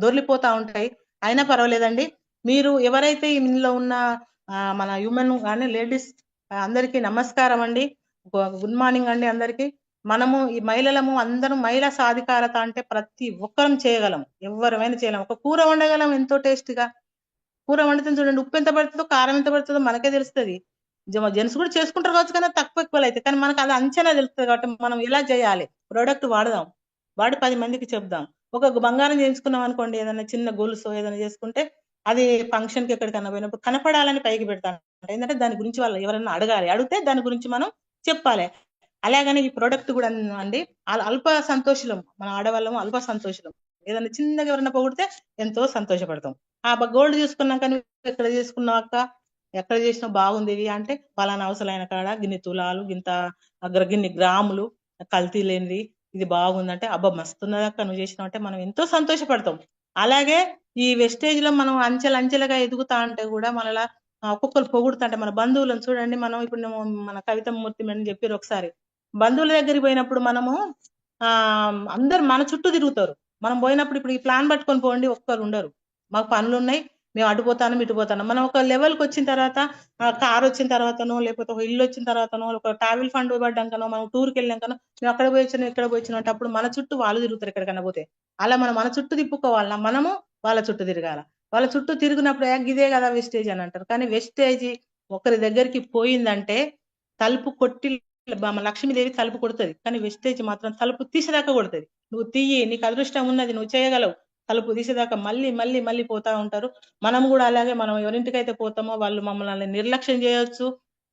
దొర్లిపోతా ఉంటాయి. అయినా పర్వాలేదండి. మీరు ఎవరైతే ఇందులో ఉన్న మన హ్యూమన్ గాని లేడీస్ అందరికీ నమస్కారం అండి. గుడ్ మార్నింగ్ అండి అందరికీ. మనము ఈ మహిళలము అందరం మహిళా సాధికారత అంటే ప్రతి ఒక్కరం చేయగలం. ఎవ్వరమైనా చేయలేం. ఒక కూర వండగలం ఎంతో టేస్ట్‌గా. కూర వండితే చూడండి ఉప్పు ఎంత పడుతదో, కారం ఎంత పడుతదో మనకే తెలుస్తది. జెంట్స్ కూడా చేసుకుంటారు కావచ్చు కానీ తక్కువ ఎక్కువలైతాయి. కానీ మనకు అది అంచనా తెలుస్తది కాబట్టి మనం ఎలా చేయాలి? ప్రొడక్ట్ వాడదాం. వాడి 10 మందికి చెప్దాం. ఒక బంగారం చేయించుకున్నాం అనుకోండి ఏదైనా చిన్న గొలుసో ఏదైనా చేసుకుంటే అది ఫంక్షన్‌కి ఎక్కడికన్నా పోయినప్పుడు కనపడాలని పైకి పెడతాను. ఏంటంటే దాని గురించి వాళ్ళు ఎవరైనా అడగాలి. అడిగితే దాని గురించి మనం చెప్పాలి. అలాగని ఈ ప్రొడక్ట్ కూడా అండి అల్ప సంతోషులం. మన ఆడవాళ్ళము అల్ప సంతోషులం. ఏదైనా చిన్నగా ఎవరైనా పొగిడితే ఎంతో సంతోషపడతాం. గోల్డ్ తీసుకున్నాక నువ్వు ఎక్కడ చేసుకున్నావు అక్క? ఎక్కడ చేసినావు బాగుంది ఇది అంటే పలానా అవసరమైన కాడ గిన్ని తులాలు గిన్ని గ్రాములు కల్తీ లేనిది ఇది బాగుందంటే అబ్బా మస్తున్నది అక్క నువ్వు చేసినావు అంటే మనం ఎంతో సంతోషపడతాం. అలాగే ఈ వెస్టేజ్ లో మనం అంచెలంచెలుగా ఎదుగుతా అంటే కూడా మనలా ఒక్కొక్కరు పొగుడుతుంటే మన బంధువులను చూడండి. మనం ఇప్పుడు మన కవితమూర్తి మేడం చెప్పారు ఒకసారి. బంధువుల దగ్గరికి పోయినప్పుడు మనము అందరు మన చుట్టూ తిరుగుతారు. మనం పోయినప్పుడు ఇప్పుడు ఈ ప్లాన్ పట్టుకొని పోండి ఒక్కరు ఉండరు. మాకు పనులు ఉన్నాయి, మేము అటుపోతాను ఇటుపోతాను. మనం ఒక లెవెల్కి వచ్చిన తర్వాత కార్ వచ్చిన తర్వాతనో లేకపోతే ఒక ఇల్లు వచ్చిన తర్వాతనో ఒక ట్రావెల్ ఫండ్ ఇవ్వడానికనో మనం టూర్కి వెళ్ళాకనో మేము అక్కడ పోయిచ్చాను ఇక్కడ పోయిచ్చాను అంటే అప్పుడు మన చుట్టూ వాళ్ళు తిరుగుతారు ఎక్కడికన్నా పోతే. అలా మనం మన చుట్టూ తిప్పుకోవాలన్నా మనము వాళ్ళ చుట్టూ తిరగాల. వాళ్ళ చుట్టూ తిరిగినప్పుడు ఇదే కదా వెస్టేజ్ అని అంటారు. కానీ వెస్టేజ్ ఒకరి దగ్గరికి పోయిందంటే తలుపు కొట్టి లక్ష్మీదేవి తలుపు కొడుతుంది. కానీ వెస్టేజ్ మాత్రం తలుపు తీసేదాకా కొడుతుంది. నువ్వు తీయి, నీకు అదృష్టం ఉన్నది, నువ్వు చేయగలవు. తలుపు తీసేదాకా మళ్ళీ మళ్ళీ మళ్ళీ పోతా ఉంటారు. మనం కూడా అలాగే మనం ఎవరింటికైతే పోతామో వాళ్ళు మమ్మల్ని నిర్లక్ష్యం చేయొచ్చు,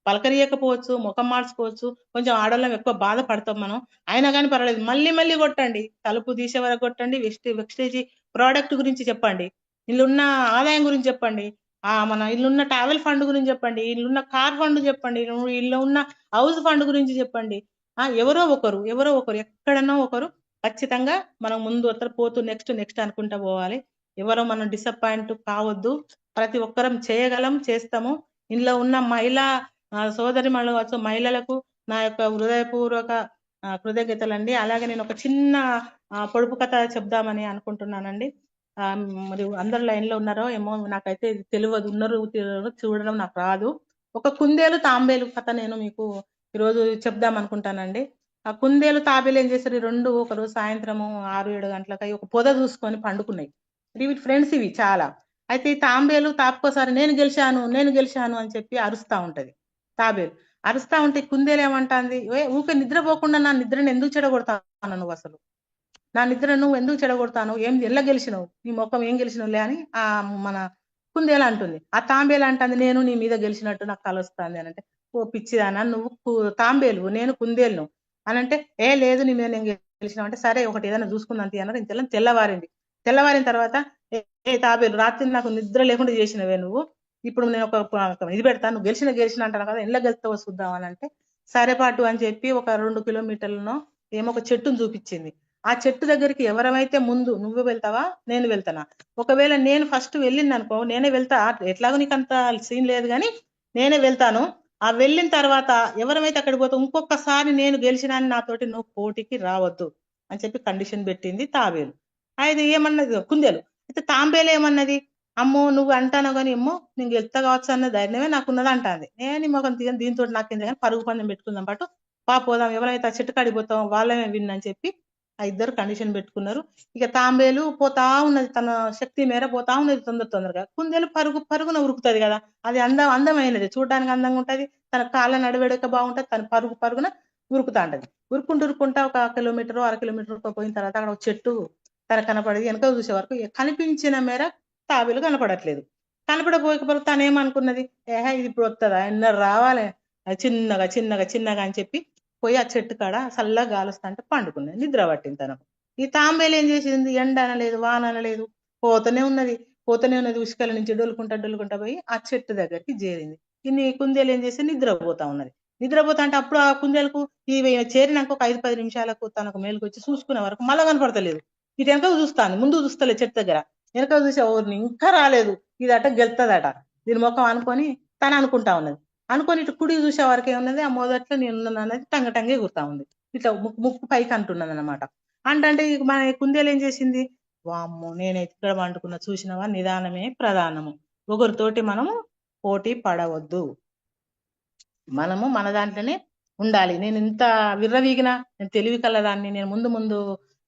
పలకరియకపోవచ్చు, ముఖం మార్చుకోవచ్చు. కొంచెం ఆడవాళ్ళం ఎక్కువ బాధపడతాం మనం. అయినా కానీ పర్వాలేదు మళ్ళీ మళ్ళీ కొట్టండి. తలుపు తీసే వరకు కొట్టండి. వెస్టేజ్ ప్రోడక్ట్ గురించి చెప్పండి. ఇల్లున్న ఆదాయం గురించి చెప్పండి. మన ఇల్లున్న ట్రావెల్ ఫండ్ గురించి చెప్పండి. ఇల్లున్న కార్ ఫండ్ చెప్పండి. ఇల్లు ఉన్న హౌస్ ఫండ్ గురించి చెప్పండి. ఎవరో ఒకరు ఎక్కడనో ఒకరు ఖచ్చితంగా మనం ముందు పోతూ నెక్స్ట్ అనుకుంటా పోవాలి. ఎవరో మనం డిసప్పాయింట్ కావద్దు. ప్రతి ఒక్కరం చేయగలం, చేస్తాము. ఇందులో ఉన్న మహిళా సోదరి మహిళలకు నా యొక్క హృదయపూర్వక కృతజ్ఞతలండి. అలాగే నేను ఒక చిన్న పొడుపు కథ చెప్దామని అనుకుంటున్నానండి. మరి అందరు లైన్ లో ఉన్నారో ఏమో నాకైతే తెలియదు. ఉన్నారు చూడడం నాకు రాదు. ఒక కుందేలు తాంబేలు కథ నేను మీకు ఈరోజు చెప్దాం అనుకుంటానండి. ఆ కుందేలు తాబేలు ఏం చేశారు? రెండు ఒకరోజు సాయంత్రము 6-7 గంటలకి ఒక పొద చూసుకొని పండుకున్నాయి. వీటి ఫ్రెండ్స్ ఇవి చాలా. అయితే ఈ తాంబేలు తాపుకోసారి నేను గెలిచాను అని చెప్పి అరుస్తా ఉంటది. తాబేలు అరుస్తా ఉంటే కుందేలు ఏమంటాంది? ఊకే నిద్రపోకుండా నా నిద్రను ఎందుకు చెడగొడతాను నువ్వు అసలు? నా నిద్ర నువ్వు ఎందుకు చెడగొడతాను? ఎలా గెలిచినావు? నీ మొఖం ఏం గెలిచినవులే అని మన కుందేలు అంటుంది. ఆ తాంబేలు అంటుంది నేను నీ మీద గెలిచినట్టు నాకు కలొస్తుంది అని అంటే, ఓ పిచ్చిదానా నువ్వు తాంబేలు నేను కుందేలును అని అంటే, లేదు నీ మీద నేను గెలిచినావు అంటే, సరే ఒకటి ఏదైనా చూసుకుందాం అని తెల్లవారింది. తెల్లవారిన తర్వాత తాబేలు రాత్రి నాకు నిద్ర లేకుండా చేసినవే నువ్వు. ఇప్పుడు నేను ఒక ఇది పెడతాను, నువ్వు గెలిచిన అంటాను కదా, ఎలా గెలుస్తావో చూద్దాం అని అంటే, సరే పాటు అని చెప్పి ఒక 2 కిలోమీటర్లను ఏమో ఒక చెట్టును చూపించింది. ఆ చెట్టు దగ్గరికి ఎవరైతే ముందు నువ్వు వెళ్తావా నేను వెళ్తానా? ఒకవేళ నేను ఫస్ట్ వెళ్ళింది అనుకో నేనే వెళ్తా. ఎట్లాగో నీకు అంత సీన్ లేదు కానీ నేనే వెళ్తాను. ఆ వెళ్ళిన తర్వాత ఎవరైతే అక్కడికి పోతా ఇంకొకసారి నేను గెలిచినా నాతోటి నువ్వు పోటీకి రావద్దు అని చెప్పి కండిషన్ పెట్టింది తాబేలు. అయితే ఏమన్నది కుందేలు. అయితే తాంబేలు ఏమన్నది? అమ్మో నువ్వు అంటానో కానీ ఏమో నేను గెలుతా కావచ్చు అన్న ధైర్యమే నాకున్నది అంటాంది. నేను మొఖం దీంతో నాకేంది కానీ పరుగు పందెం పెట్టుకుందాం పాటు పోదాం, ఎవరైతే ఆ చెట్టు కాడికి పోతాం వాళ్ళమే విన్ అని చెప్పి ఆ ఇద్దరు కండిషన్ పెట్టుకున్నారు. ఇక తాంబేలు పోతా ఉన్నది, తన శక్తి మేర పోతా ఉన్నది తొందరగా. కుందేలు పరుగున ఉరుకుతుంది కదా, అది అందమైనది, చూడడానికి అందంగా ఉంటది, తన కాళ్ళ నడవడిక బాగుంటది, తన పరుగున ఉరుకుతా ఉంటది. ఉరుకుంటా ఒక కిలోమీటర్ 1/2 కిలోమీటర్ పోయిన తర్వాత అక్కడ ఒక చెట్టు తన కనపడి వెనక చూసే వరకు కనిపించిన మేర తాబేలు కనపడట్లేదు. కనపడపోకపోతే తను ఏమనుకున్నది, ఇది ఇప్పుడు వస్తుందా, ఎన్నర రావాలి, చిన్నగా అని చెప్పి పోయి ఆ చెట్టు కాడ చల్లగా గాలుస్తా అంటే పండుకున్నది, నిద్ర పట్టింది తనకు. ఈ తాంబేలు ఏం చేసింది, ఎండ అనలేదు, వాన అనలేదు, పోతూనే ఉన్నది. ఉసుకల నుంచి డొల్లుకుంటా పోయి ఆ చెట్టు దగ్గరికి చేరింది. ఇన్ని కుందేలు ఏం చేసి నిద్రపోతా ఉన్నది. నిద్రపోతా అంటే అప్పుడు ఆ కుందేలకు ఇవి చేరినాక ఒక 5-10 నిమిషాలకు తనకు మేలుకు వచ్చి చూసుకునే వరకు మళ్ళా కనపడతలేదు. ఇటు వెనక చూస్తాను, ముందు చూస్తలేదు చెట్టు దగ్గర, వెనక చూసే ఊరిని ఇంకా రాలేదు, ఇదట గెలుతుందట దీని ముఖం అనుకొని తను అనుకుంటా ఉన్నది. అనుకొని ఇటు కుడి చూసే వరకు ఏమున్నది, ఆ మొదట్లో నేను అనేది టంగ ఎగురుతా ఉంది, ఇట్లా ముక్కు పైకి అంటున్నది అనమాట. అంటే మన కుందేలు ఏం చేసింది, వామ్మో నేనైతే ఇక్కడ వండుకున్న, చూసినవా నిదానమే ప్రధానము, ఒకరితోటి మనము పోటీ పడవద్దు, మనము మన దాంట్లోనే ఉండాలి. నేను ఇంత విర్రవీగినా, నేను తెలివి కలదాన్ని, నేను ముందు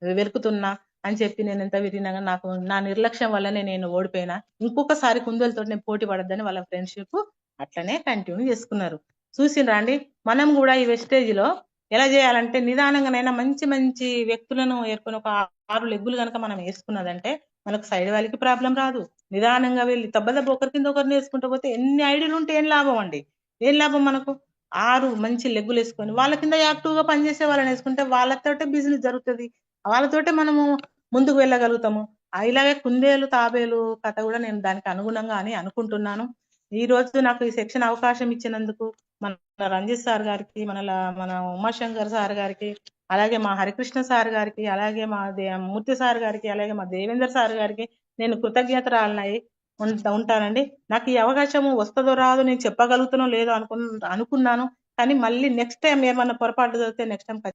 వెరుకుతున్నా అని చెప్పి నేను ఎంత విరిగినా నాకు నా నిర్లక్ష్యం వల్లనే నేను ఓడిపోయినా, ఇంకొకసారి కుందేలతో నేను పోటీ పడద్దని వాళ్ళ ఫ్రెండ్షిప్ అట్లనే కంటిన్యూ చేసుకున్నారు. చూసిండ్రా అండి, మనం కూడా ఈ వెస్టేజ్ లో ఎలా చేయాలంటే నిదానంగానైనా మంచి వ్యక్తులను ఏర్కొని ఒక 6 లెగ్గులు కనుక మనం వేసుకున్నదంటే మనకు సైడ్ వాళ్ళకి ప్రాబ్లం రాదు. నిదానంగా వెళ్ళి దెబ్బ ఒకరి కింద ఒకరిని వేసుకుంటూ పోతే ఎన్ని ఐడియాలు ఉంటే ఏం లాభం అండి, ఏం లాభం మనకు. 6 మంచి లెగ్గులు వేసుకొని వాళ్ళ కింద యాక్టివ్ గా పనిచేసే వాళ్ళని వేసుకుంటే వాళ్ళతోటే బిజినెస్ జరుగుతుంది, వాళ్ళతోటే మనము ముందుకు వెళ్ళగలుగుతాము. ఇలాగే కుందేలు తాబేలు కథ కూడా నేను దానికి అనుగుణంగా అని అనుకుంటున్నాను. ఈ రోజు నాకు ఈ సెక్షన్ అవకాశం ఇచ్చినందుకు మన రంజిత్ సార్ గారికి, మన ఉమాశంకర్ సార్ గారికి, అలాగే మా హరికృష్ణ సార్ గారికి, అలాగే మా మూర్తి సార్ గారికి, అలాగే మా దేవేందర్ సార్ గారికి నేను కృతజ్ఞతరాలనై ఉంటానండి. నాకు ఈ అవకాశం వస్తుందో రాదో నేను చెప్పగలుగుతానో లేదో అనుకున్నాను, కానీ మళ్ళీ నెక్స్ట్ టైం ఏమన్నా పొరపాటు జరిగితే నెక్స్ట్ టైం